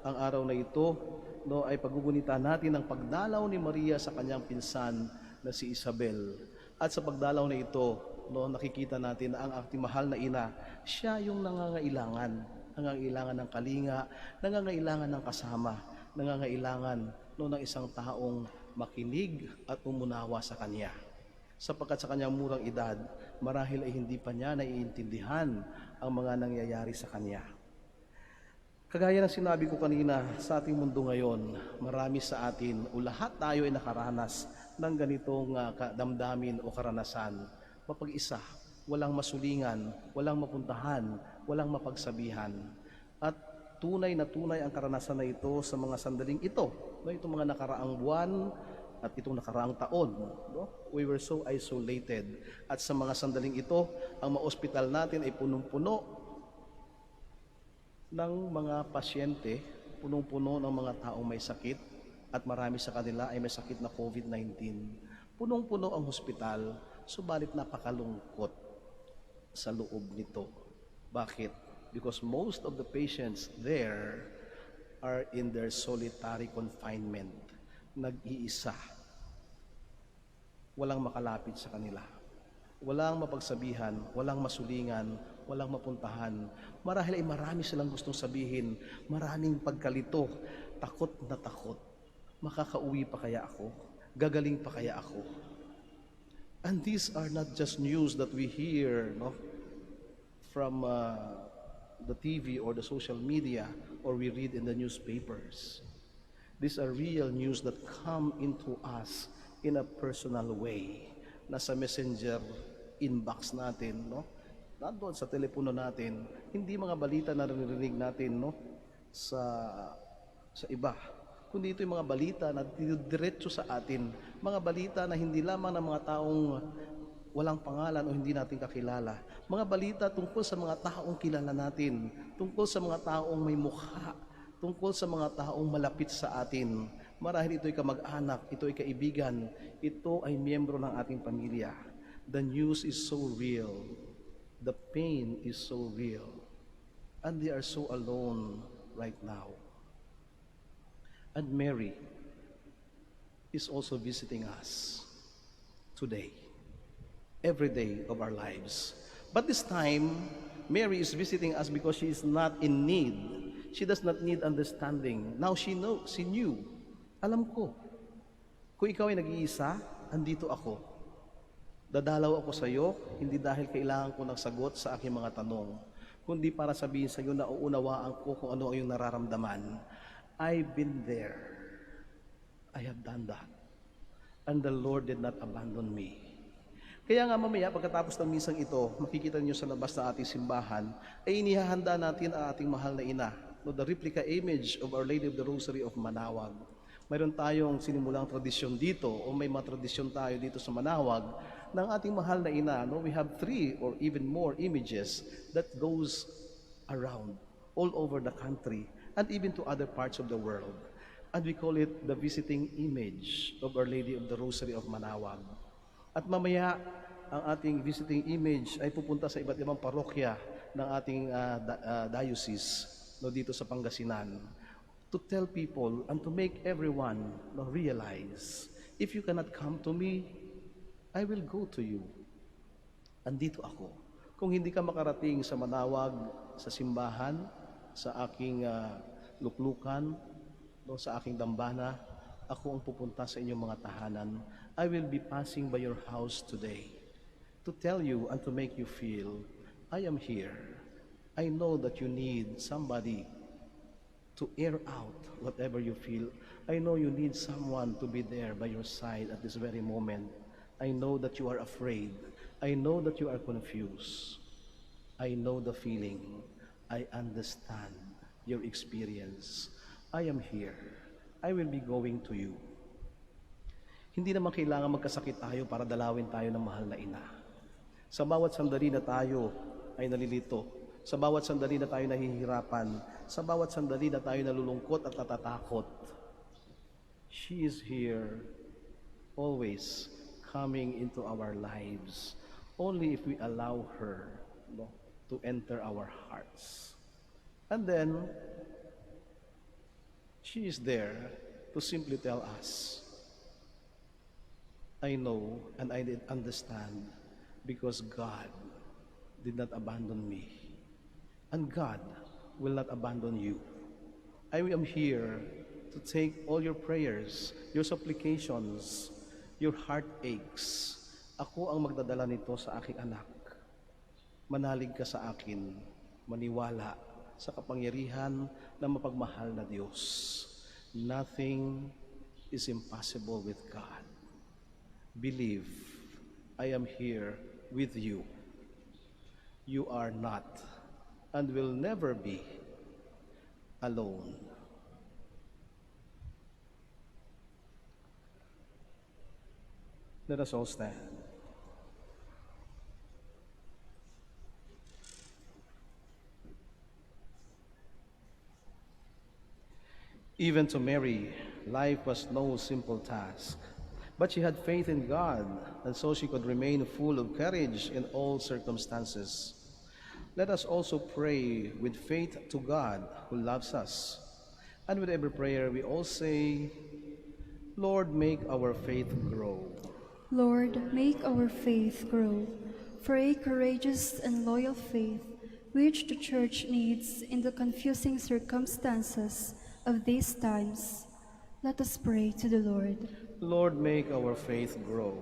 ang araw na ito, no, ay paggugunita natin ang pagdalaw ni Maria sa kanyang pinsan na si Isabel. At sa pagdalaw na ito, no, nakikita natin na ang ating mahal na ina, siya yung nangangailangan ng kalinga, nangangailangan ng kasama, nangangailangan no, ng isang taong makinig at umunawa sa kanya. Sapagkat sa kanyang murang edad, marahil ay hindi pa niya naiintindihan ang mga nangyayari sa kanya. Kagaya ng sinabi ko kanina, sa ating mundo ngayon, marami sa atin o lahat tayo ay nakaranas ng ganitong damdamin o karanasan. Mapag-isa, walang masulingan, walang mapuntahan, walang mapagsabihan. At tunay na tunay ang karanasan na ito sa mga sandaling ito. No, itong mga nakaraang buwan at itong nakaraang taon. No? We were so isolated. At sa mga sandaling ito, ang mga ospital natin ay punong-puno ng mga pasyente, punong-puno ng mga taong may sakit, at marami sa kanila ay may sakit na COVID-19. Punong-puno ang hospital, subalit napakalungkot sa loob nito. Bakit? Because most of the patients there are in their solitary confinement. Nag-iisa. Walang makalapit sa kanila. Walang mapagsabihan, walang masulingan, walang mapuntahan. Marahil ay marami silang gustong sabihin, maraming pagkalito, takot na takot. Makakauwi pa kaya ako? Gagaling pa kaya ako? And these are not just news that we hear, no, from the TV or the social media, or we read in the newspapers. These are real news that come into us in a personal way. Nasa messenger inbox natin, no? Nandoon sa telepono natin, hindi mga balita na narinig natin, no, sa iba, kundi ito yung mga balita na diretso sa atin, mga balita na hindi lamang ng mga taong walang pangalan o hindi natin kakilala, mga balita tungkol sa mga taong kilala natin, tungkol sa mga taong may mukha, tungkol sa mga taong malapit sa atin. Marahil ito'y kamag-anak, ito'y kaibigan, ito ay miyembro ng ating pamilya. The news is so real. The pain is so real. And they are so alone right now. And Mary is also visiting us today, every day of our lives. But this time, Mary is visiting us because she is not in need. She does not need understanding. Now she knew. Alam ko, kung ikaw ay nag-iisa, andito ako. Dadalaw ako sa iyo, hindi dahil kailangan ko ng sagot sa aking mga tanong, kundi para sabihin sa iyo na uunawaan ko kung ano ang iyong nararamdaman. I've been there. I have done that. And the Lord did not abandon me. Kaya nga mamaya, pagkatapos ng misang ito, makikita niyo sa labas na ating simbahan, ay inihahanda natin ang ating mahal na ina, no, the replica image of Our Lady of the Rosary of Manaoag. Mayroon tayong sinimulang tradisyon dito, o may mga tradisyon tayo dito sa Manaoag, ng ating mahal na ina. No? We have 3 or even more images that goes around, all over the country, and even to other parts of the world. And we call it the visiting image of Our Lady of the Rosary of Manaoag. At mamaya, ang ating visiting image ay pupunta sa iba't ibang parokya ng ating diocese, no, dito sa Pangasinan, to tell people and to make everyone, no, realize, if you cannot come to me, I will go to you. Andito ako. Kung hindi ka makarating sa Manaoag, sa simbahan, sa aking luklukan, no, sa aking dambana, ako ang pupunta sa inyong mga tahanan. I will be passing by your house today to tell you and to make you feel, I am here. I know that you need somebody to air out whatever you feel. I know you need someone to be there by your side at this very moment. I know that you are afraid. I know that you are confused. I know the feeling. I understand your experience. I am here. I will be going to you. Hindi naman kailangan magkasakit tayo para dalawin tayo ng mahal na ina. Sa bawat sandali na tayo ay nalilito, sa bawat sandali na tayo nahihirapan, sa bawat sandali na tayo nalulungkot at natatakot, she is here, always coming into our lives, only if we allow her, to enter our hearts. And then, she is there to simply tell us, I know and I did understand because God did not abandon me. And God will not abandon you. I am here to take all your prayers, your supplications, your heartaches. Ako ang magdadala nito sa aking anak. Manalig ka sa akin, maniwala sa kapangyarihan ng mapagmahal na Diyos. Nothing is impossible with God. Believe, I am here with you. You are not and will never be alone. Let us all stand. Even to Mary, life was no simple task. But she had faith in God, and so she could remain full of courage in all circumstances. Let us also pray with faith to God who loves us. And with every prayer we all say, Lord, make our faith grow. Lord, make our faith grow. For a courageous and loyal faith, which the Church needs in the confusing circumstances of these times, let us pray to the Lord. Lord, make our faith grow.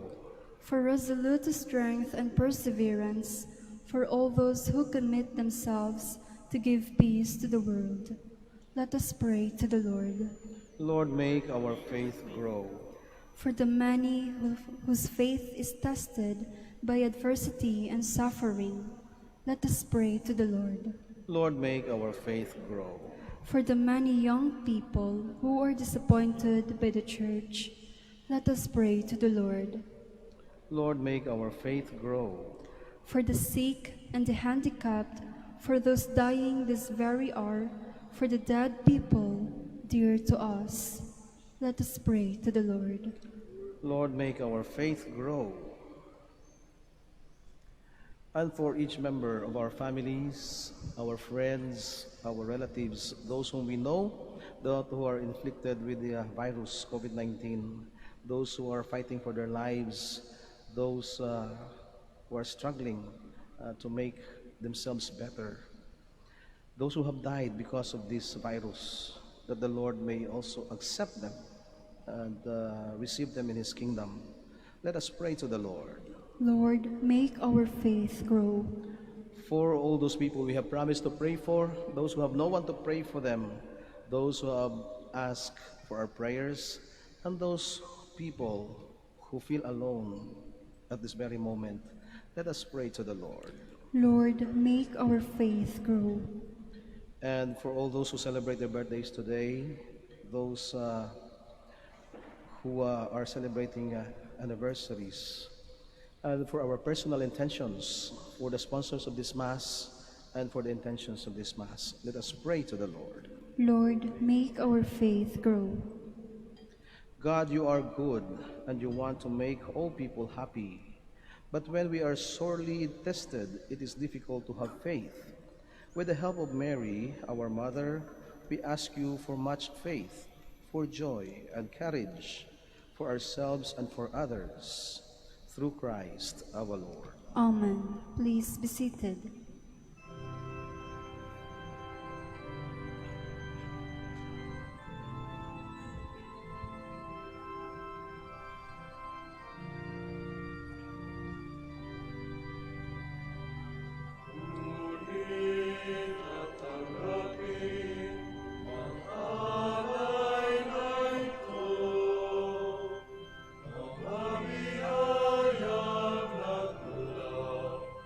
For resolute strength and perseverance, for all those who commit themselves to give peace to the world, let us pray to the Lord. Lord, make our faith grow. For the many whose faith is tested by adversity and suffering, let us pray to the Lord. Lord, make our faith grow. For the many young people who are disappointed by the Church, let us pray to the Lord. Lord, make our faith grow. For the sick and the handicapped, for those dying this very hour, for the dead people dear to us, let us pray to the Lord. Lord, make our faith grow. And for each member of our families, our friends, our relatives, those whom we know, those who are inflicted with the virus, COVID-19, those who are fighting for their lives, those who are struggling to make themselves better, those who have died because of this virus, that the Lord may also accept them and receive them in His kingdom. Let us pray to the Lord. Lord, make our faith grow. For all those people we have promised to pray for, those who have no one to pray for them, those who have asked for our prayers, and those people who feel alone at this very moment, let us pray to the Lord. Lord, make our faith grow. And for all those who celebrate their birthdays today, those who are celebrating anniversaries, and for our personal intentions, for the sponsors of this Mass, and for the intentions of this Mass, let us pray to the Lord. Lord, make our faith grow. God, you are good, and you want to make all people happy. But when we are sorely tested, it is difficult to have faith. With the help of Mary, our mother, we ask you for much faith, for joy and courage, for ourselves and for others, through Christ our Lord. Amen. Please be seated.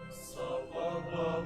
Sa pagbabalik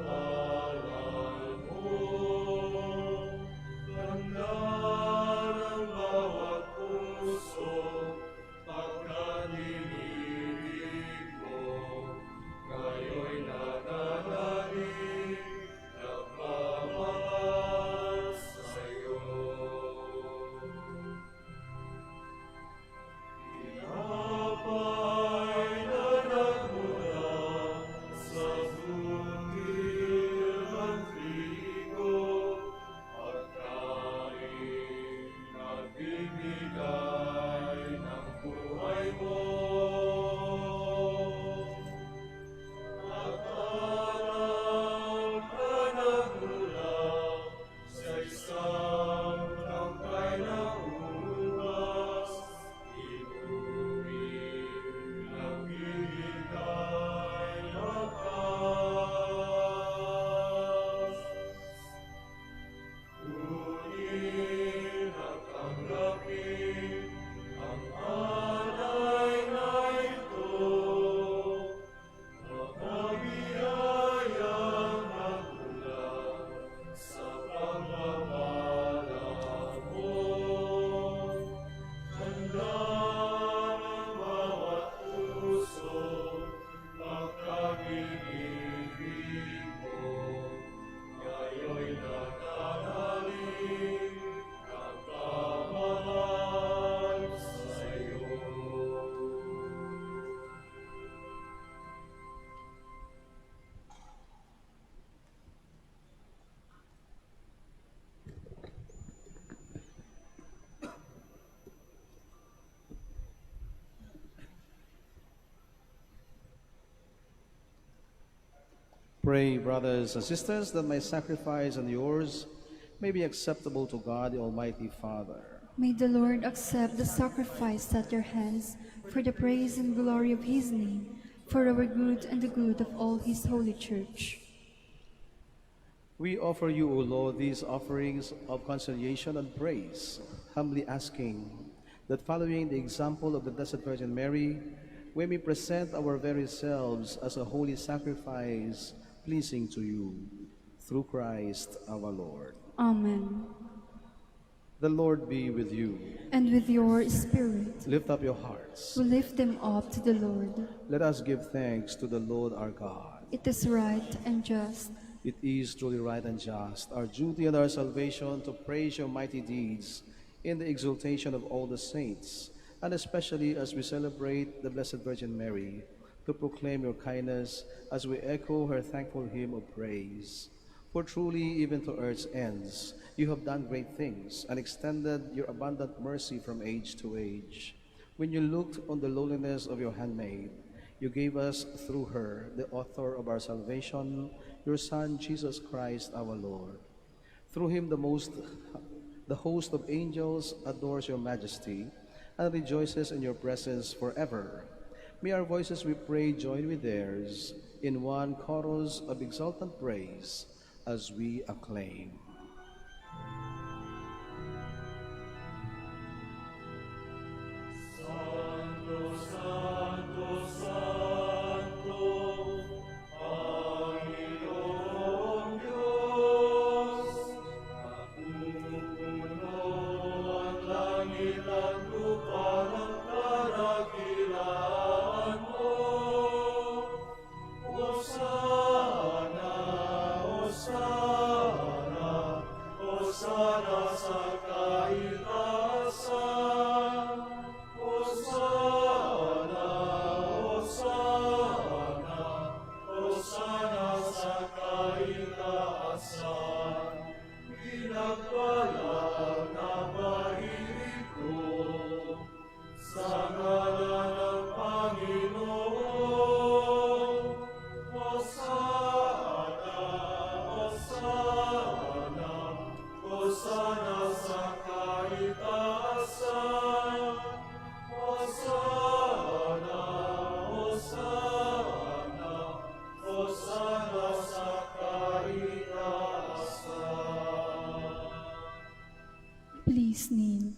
Pray, brothers and sisters, that my sacrifice and yours may be acceptable to God, the Almighty Father. May the Lord accept the sacrifice at your hands for the praise and glory of his name, for our good and the good of all his holy church. We offer you, O Lord, these offerings of conciliation and praise, humbly asking that following the example of the Blessed Virgin Mary, we may present our very selves as a holy sacrifice pleasing to you, through Christ our Lord. Amen. The Lord be with you. And with your spirit. Lift up your hearts. We lift them up to the Lord. Let us give thanks to the Lord our God. It is right and just. It is truly right and just, our duty and our salvation, to praise your mighty deeds in the exaltation of all the saints, and especially as we celebrate the Blessed Virgin Mary, to proclaim your kindness as we echo her thankful hymn of praise. For truly, even to earth's ends, you have done great things and extended your abundant mercy from age to age. When you looked on the lowliness of your handmaid, you gave us through her, the author of our salvation, your Son, Jesus Christ our Lord. Through him the host of angels adores your majesty and rejoices in your presence forever. May our voices, we pray, join with theirs in one chorus of exultant praise as we acclaim. Santo, Santo, Santo, Panginoong Diyos, napupuno ang langit at lupa ng kadakilaan mo. Hosana, Hosana, Hosana sa kaitaasan. Hosana, Hosana, Hosana sa kaitaasan. Pinagpalang na pairito sa ngalan ng Panginoon. Hosana, Hosana, Hosana sa kaitaasan. Hosana, Hosana, Hosana sa kaitaasan. Please kneel.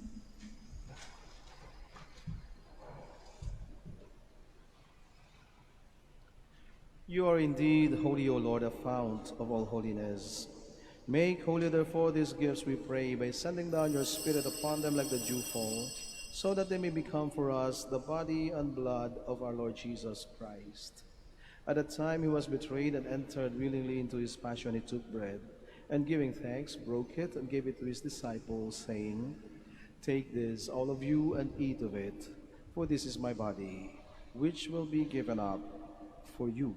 You are indeed holy, O Lord, a fount of all holiness. Make holy, therefore, these gifts, we pray, by sending down your Spirit upon them like the dewfall, so that they may become for us the body and blood of our Lord Jesus Christ. At the time he was betrayed and entered willingly into his passion, he took bread, and giving thanks, broke it and gave it to his disciples, saying, "Take this, all of you, and eat of it, for this is my body, which will be given up for you."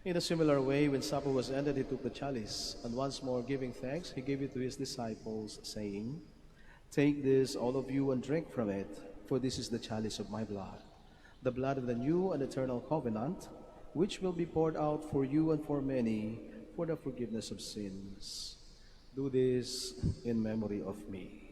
In a similar way, when supper was ended, he took the chalice, and once more giving thanks, he gave it to his disciples, saying, "Take this, all of you, and drink from it, for this is the chalice of my blood, the blood of the new and eternal covenant, which will be poured out for you and for many for the forgiveness of sins. Do this in memory of me."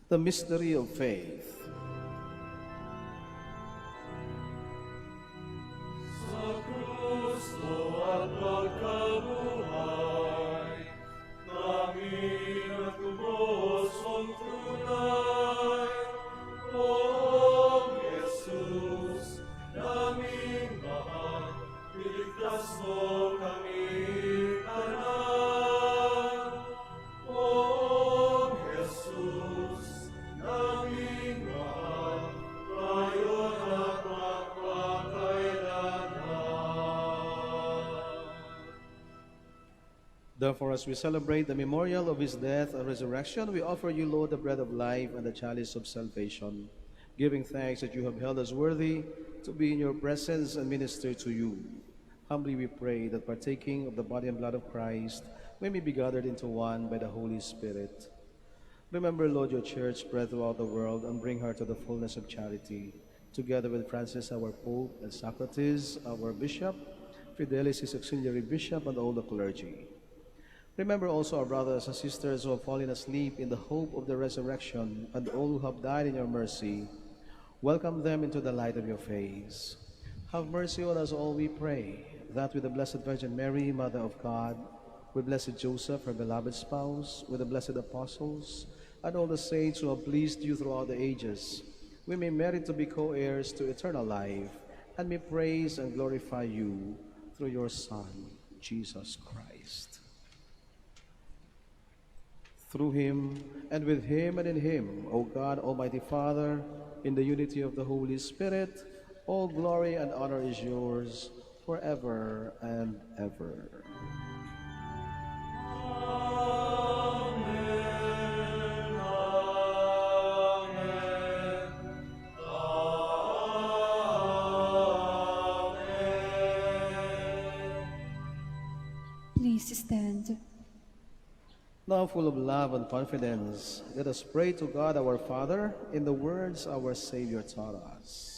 The mystery of faith. Sa Kristo at pagkabuhay, namin at lubos mong tunay. O Jesus, naming mahal, iligtas mo kami kanan. O Jesus, naming Therefore, as we celebrate the memorial of his death and resurrection, we offer you, Lord, the bread of life and the chalice of salvation, giving thanks that you have held us worthy to be in your presence and minister to you. Humbly we pray that partaking of the body and blood of Christ, we may be gathered into one by the Holy Spirit. Remember, Lord, your church spread throughout the world and bring her to the fullness of charity, together with Francis, our Pope, and Socrates, our Bishop, Fidelis, his auxiliary bishop, and all the clergy. Remember also our brothers and sisters who have fallen asleep in the hope of the resurrection, and all who have died in your mercy. Welcome them into the light of your face. Have mercy on us all, we pray, that with the Blessed Virgin Mary, Mother of God, with Blessed Joseph, her beloved spouse, with the blessed apostles, and all the saints who have pleased you throughout the ages, we may merit to be co-heirs to eternal life, and may praise and glorify you through your Son, Jesus Christ. Through him, and with him, and in him, O God, Almighty Father, in the unity of the Holy Spirit, all glory and honor is yours forever and ever. Please stand. Now, full of love and confidence, let us pray to God our Father in the words our Savior taught us.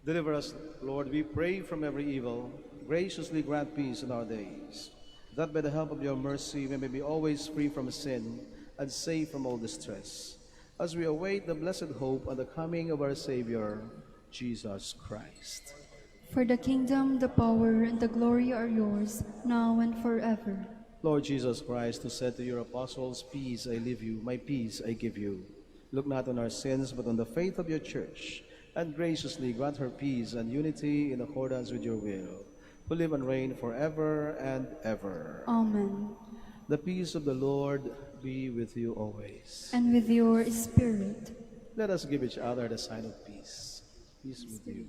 Deliver us, Lord, we pray, from every evil. Graciously grant peace in our days, that by the help of your mercy we may be always free from sin and safe from all distress, as we await the blessed hope and the coming of our Savior, Jesus Christ. For the kingdom, the power, and the glory are yours, now and forever. Lord Jesus Christ, who said to your apostles, "Peace I leave you, my peace I give you," look not on our sins, but on the faith of your church, and graciously grant her peace and unity in accordance with your will, who live and reign forever and ever. Amen. The peace of the Lord be with you always. And with your spirit. Let us give each other the sign of peace. Peace with you.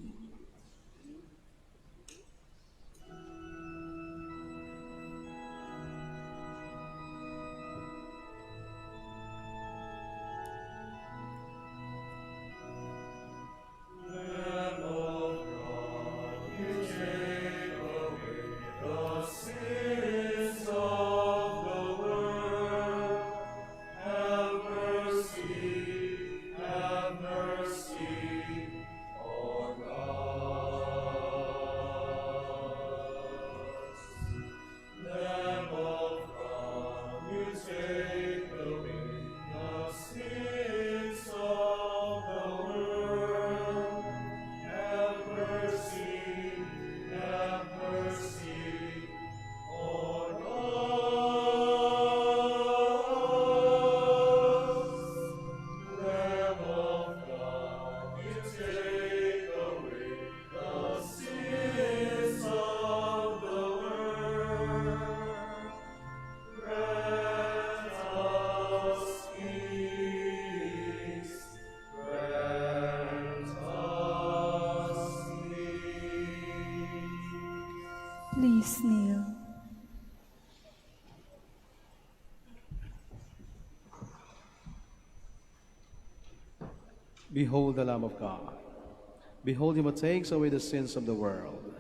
Have mercy, O God. Please kneel. Behold the Lamb of God. Behold him who takes away the sins of the world.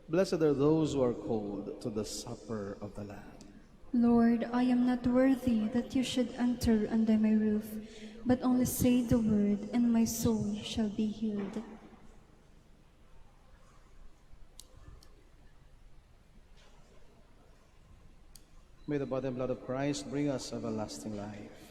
Blessed are those who are called to the supper of the Lamb. Lord, I am not worthy that you should enter under my roof, but only say the word, and my soul shall be healed. May the body and blood of Christ bring us everlasting life.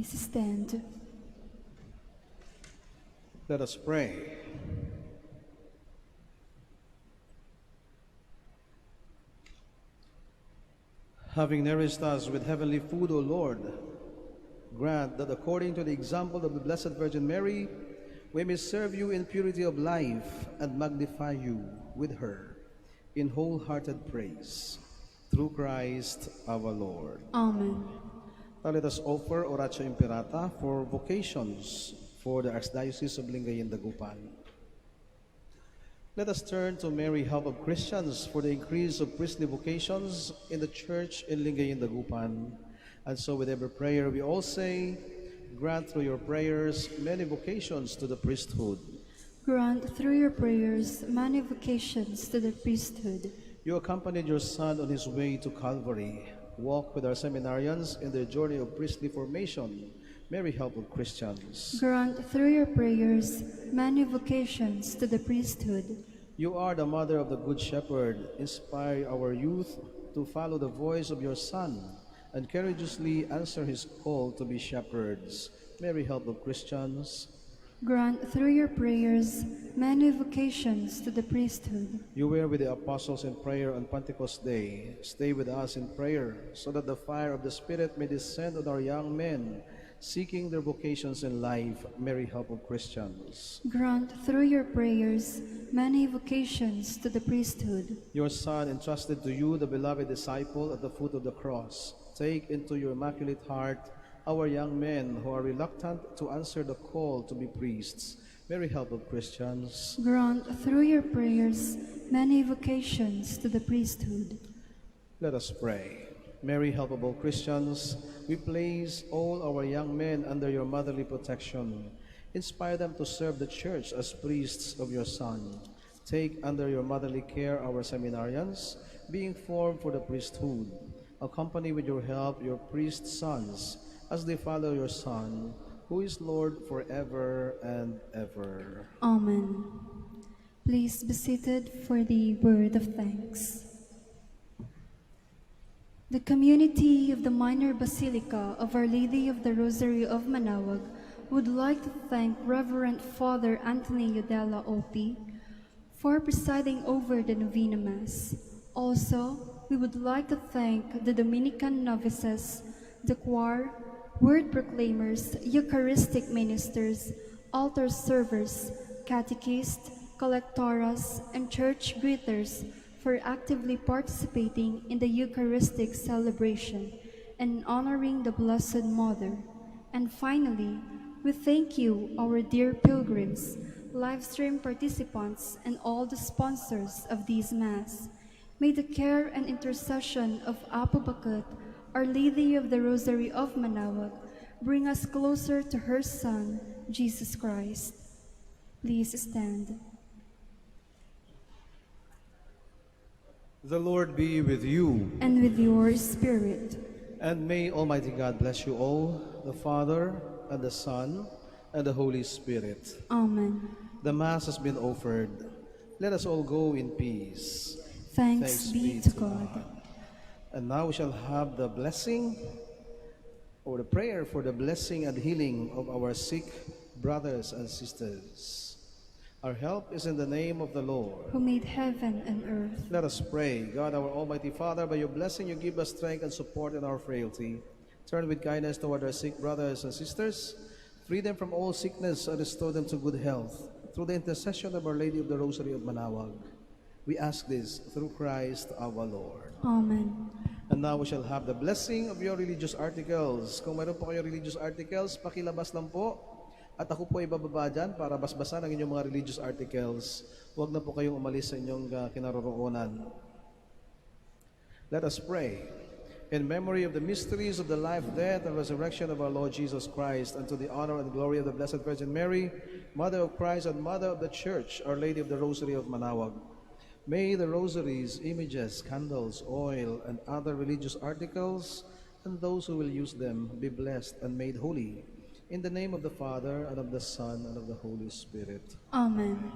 Please stand. Let us pray. Having nourished us with heavenly food, O Lord, grant that according to the example of the Blessed Virgin Mary, we may serve you in purity of life and magnify you with her in wholehearted praise. Through Christ our Lord. Amen. Now let us offer Oratio Imperata for vocations for the Archdiocese of Lingayen Dagupan. Let us turn to Mary, help of Christians, for the increase of priestly vocations in the Church in Lingayen Dagupan. And so with every prayer we all say, grant through your prayers many vocations to the priesthood. Grant through your prayers many vocations to the priesthood. You accompanied your Son on his way to Calvary. Walk with our seminarians in their journey of priestly formation. Mary, help of Christians. Grant through your prayers many vocations to the priesthood. You are the mother of the Good Shepherd. Inspire our youth to follow the voice of your Son and courageously answer his call to be shepherds. Mary, help of Christians. Grant through your prayers many vocations to the priesthood. You were with the apostles in prayer on Pentecost Day. Stay with us in prayer so that the fire of the Spirit may descend on our young men seeking their vocations in life. Mary, help of Christians. Grant through your prayers many vocations to the priesthood. Your Son entrusted to you the beloved disciple at the foot of the cross. Take into your immaculate heart our young men who are reluctant to answer the call to be priests. Mary, help of Christians. Grant through your prayers many vocations to the priesthood. Let us pray. Mary, help of all Christians, we place all our young men under your motherly protection. Inspire them to serve the Church as priests of your Son. Take under your motherly care our seminarians, being formed for the priesthood. Accompany with your help your priest sons as they follow your Son, who is Lord forever and ever. Amen. Please be seated for the word of thanks. The community of the Minor Basilica of Our Lady of the Rosary of Manaoag would like to thank Reverend Father Anthony Yudela OP for presiding over the Novena Mass. Also, we would like to thank the Dominican novices, the choir, word proclaimers, Eucharistic ministers, altar servers, catechists, collectoras, and church greeters for actively participating in the Eucharistic celebration and honoring the Blessed Mother. And finally, we thank you, our dear pilgrims, live stream participants, and all the sponsors of this Mass. May the care and intercession of Apo Bakut, Our Lady of the Rosary of Manaoag, bring us closer to her Son, Jesus Christ. Please stand. The Lord be with you. And with your spirit. And may Almighty God bless you all, the Father, and the Son, and the Holy Spirit. Amen. The Mass has been offered. Let us all go in peace. Thanks be to God. And now we shall have the blessing, or the prayer for the blessing and healing of our sick brothers and sisters. Our help is in the name of the Lord, who made heaven and earth. Let us pray. God, our Almighty Father, by your blessing you give us strength and support in our frailty. Turn with kindness toward our sick brothers and sisters. Free them from all sickness and restore them to good health. Through the intercession of Our Lady of the Rosary of Manaoag. We ask this through Christ our Lord. Amen. And now we shall have the blessing of your religious articles. Kung mayroon po kayong religious articles, pakilabas lang po. At ako po ay bababa dyan para basbasan ang inyong mga religious articles. Huwag na po kayong umalis sa inyong kinaroroonan. Let us pray. In memory of the mysteries of the life, death, and resurrection of our Lord Jesus Christ, and to the honor and glory of the Blessed Virgin Mary, Mother of Christ and Mother of the Church, Our Lady of the Rosary of Manaoag. May the rosaries, images, candles, oil, and other religious articles, and those who will use them, be blessed and made holy. In the name of the Father, and of the Son, and of the Holy Spirit. Amen.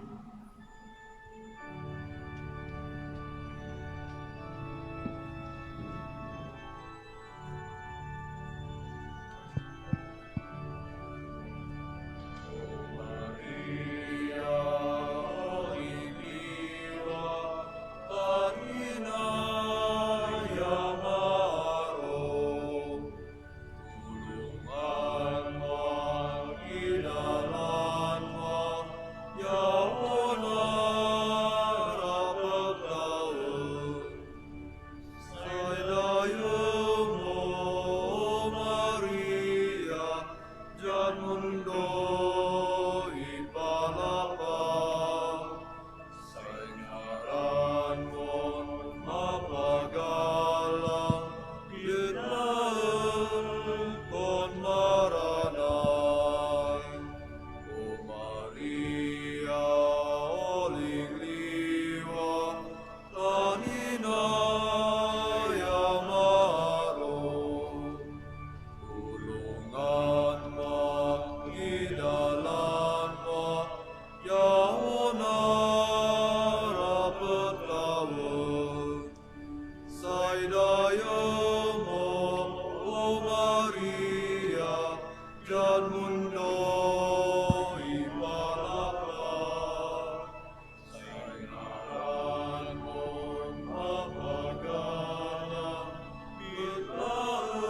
mundo ipalapag. Sa ngaran mo mapagalang, yun kon maranay. O Maria, o ligliwa, taninay amaro. Tulungan mo, idalan mo, yaon na rapat tawag. Say dayo mo, O Maria, dyan mundo ipalapag. Say ngaran mo mapagalang, bitlaan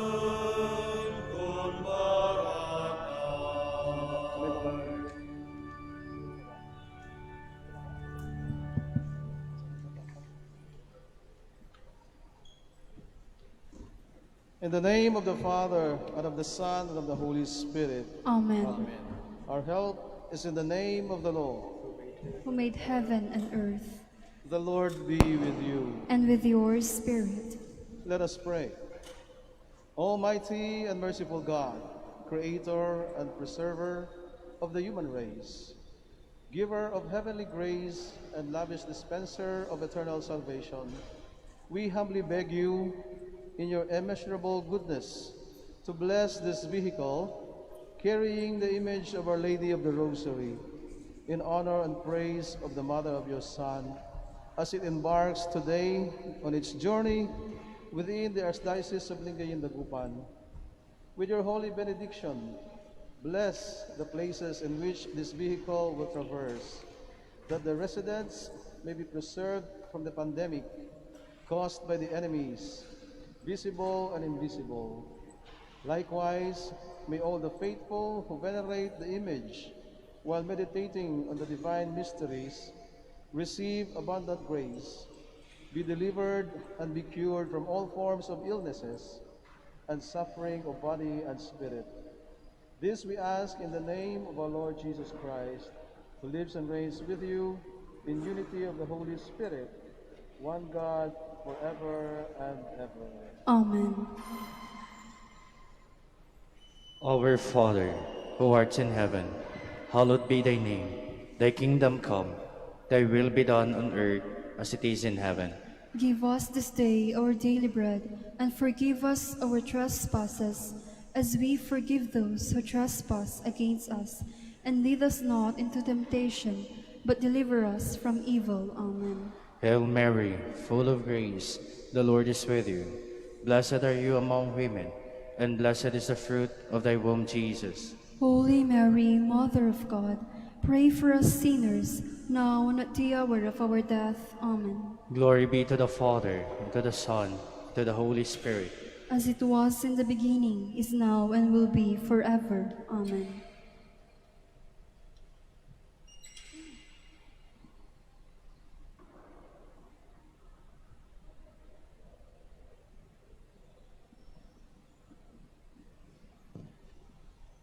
kon maranay. In the name of the Father, and of the Son, and of the Holy Spirit. Amen. Our help is in the name of the Lord. Who made heaven and earth, The Lord be with you. and with your spirit. Let us pray. Almighty and merciful God, Creator and Preserver of the human race, Giver of heavenly grace and lavish dispenser of eternal salvation, we humbly beg you, in your immeasurable goodness, to bless this vehicle carrying the image of Our Lady of the Rosary, in honor and praise of the Mother of your Son, as it embarks today on its journey within the Archdiocese of Lingayen Dagupan. With your holy benediction, bless the places in which this vehicle will traverse, that the residents may be preserved from the pandemic caused by the enemies, visible and invisible. Likewise, may all the faithful who venerate the image while meditating on the divine mysteries receive abundant grace, be delivered and be cured from all forms of illnesses and suffering of body and spirit. This we ask in the name of our Lord Jesus Christ, who lives and reigns with you in unity of the Holy Spirit, one God, forever and ever. Amen. Our Father, who art in heaven, hallowed be thy name. Thy kingdom come, thy will be done on earth as it is in heaven. Give us this day our daily bread, and forgive us our trespasses, as we forgive those who trespass against us. And lead us not into temptation, but deliver us from evil. Amen. Hail Mary, full of grace, the Lord is with you. Blessed are you among women, and blessed is the fruit of thy womb, Jesus. Holy Mary, Mother of God, pray for us sinners, now and at the hour of our death. Amen. Glory be to the Father, and to the Son, and to the Holy Spirit. As it was in the beginning, is now, and will be forever. Amen.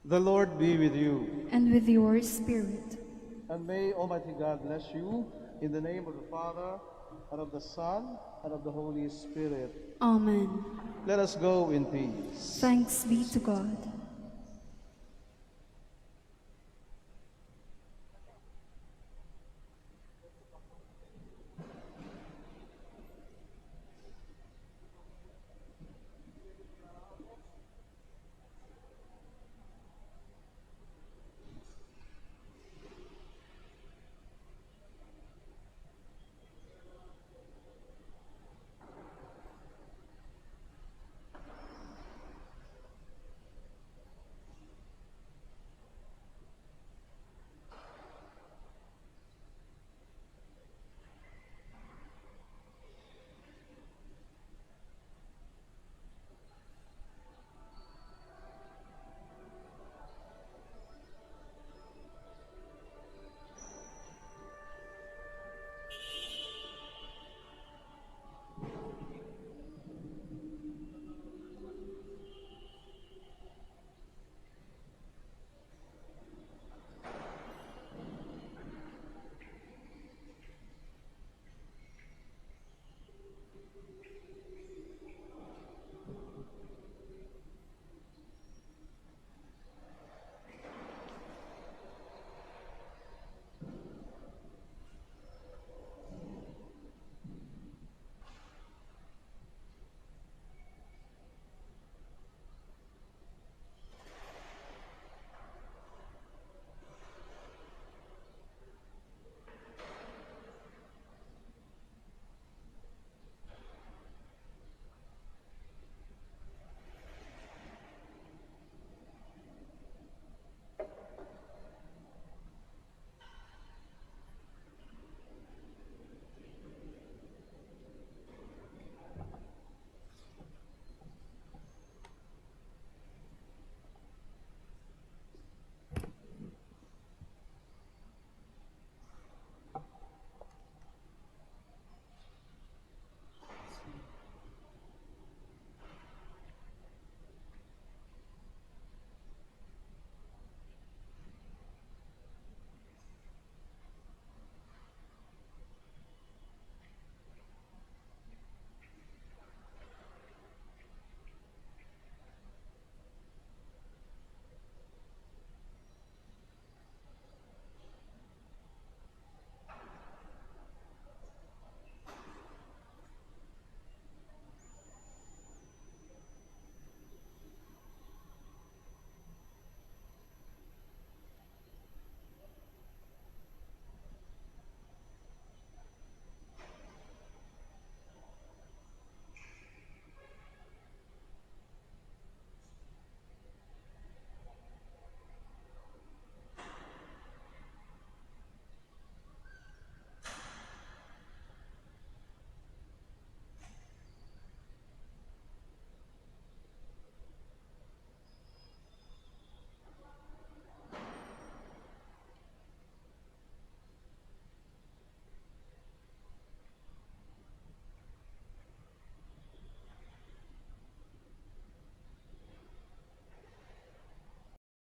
The Lord be with you, And with your spirit. and may Almighty God bless you in the name of the Father, and of the Son, and of the Holy Spirit. Amen. Let us go in peace. Thanks be to God.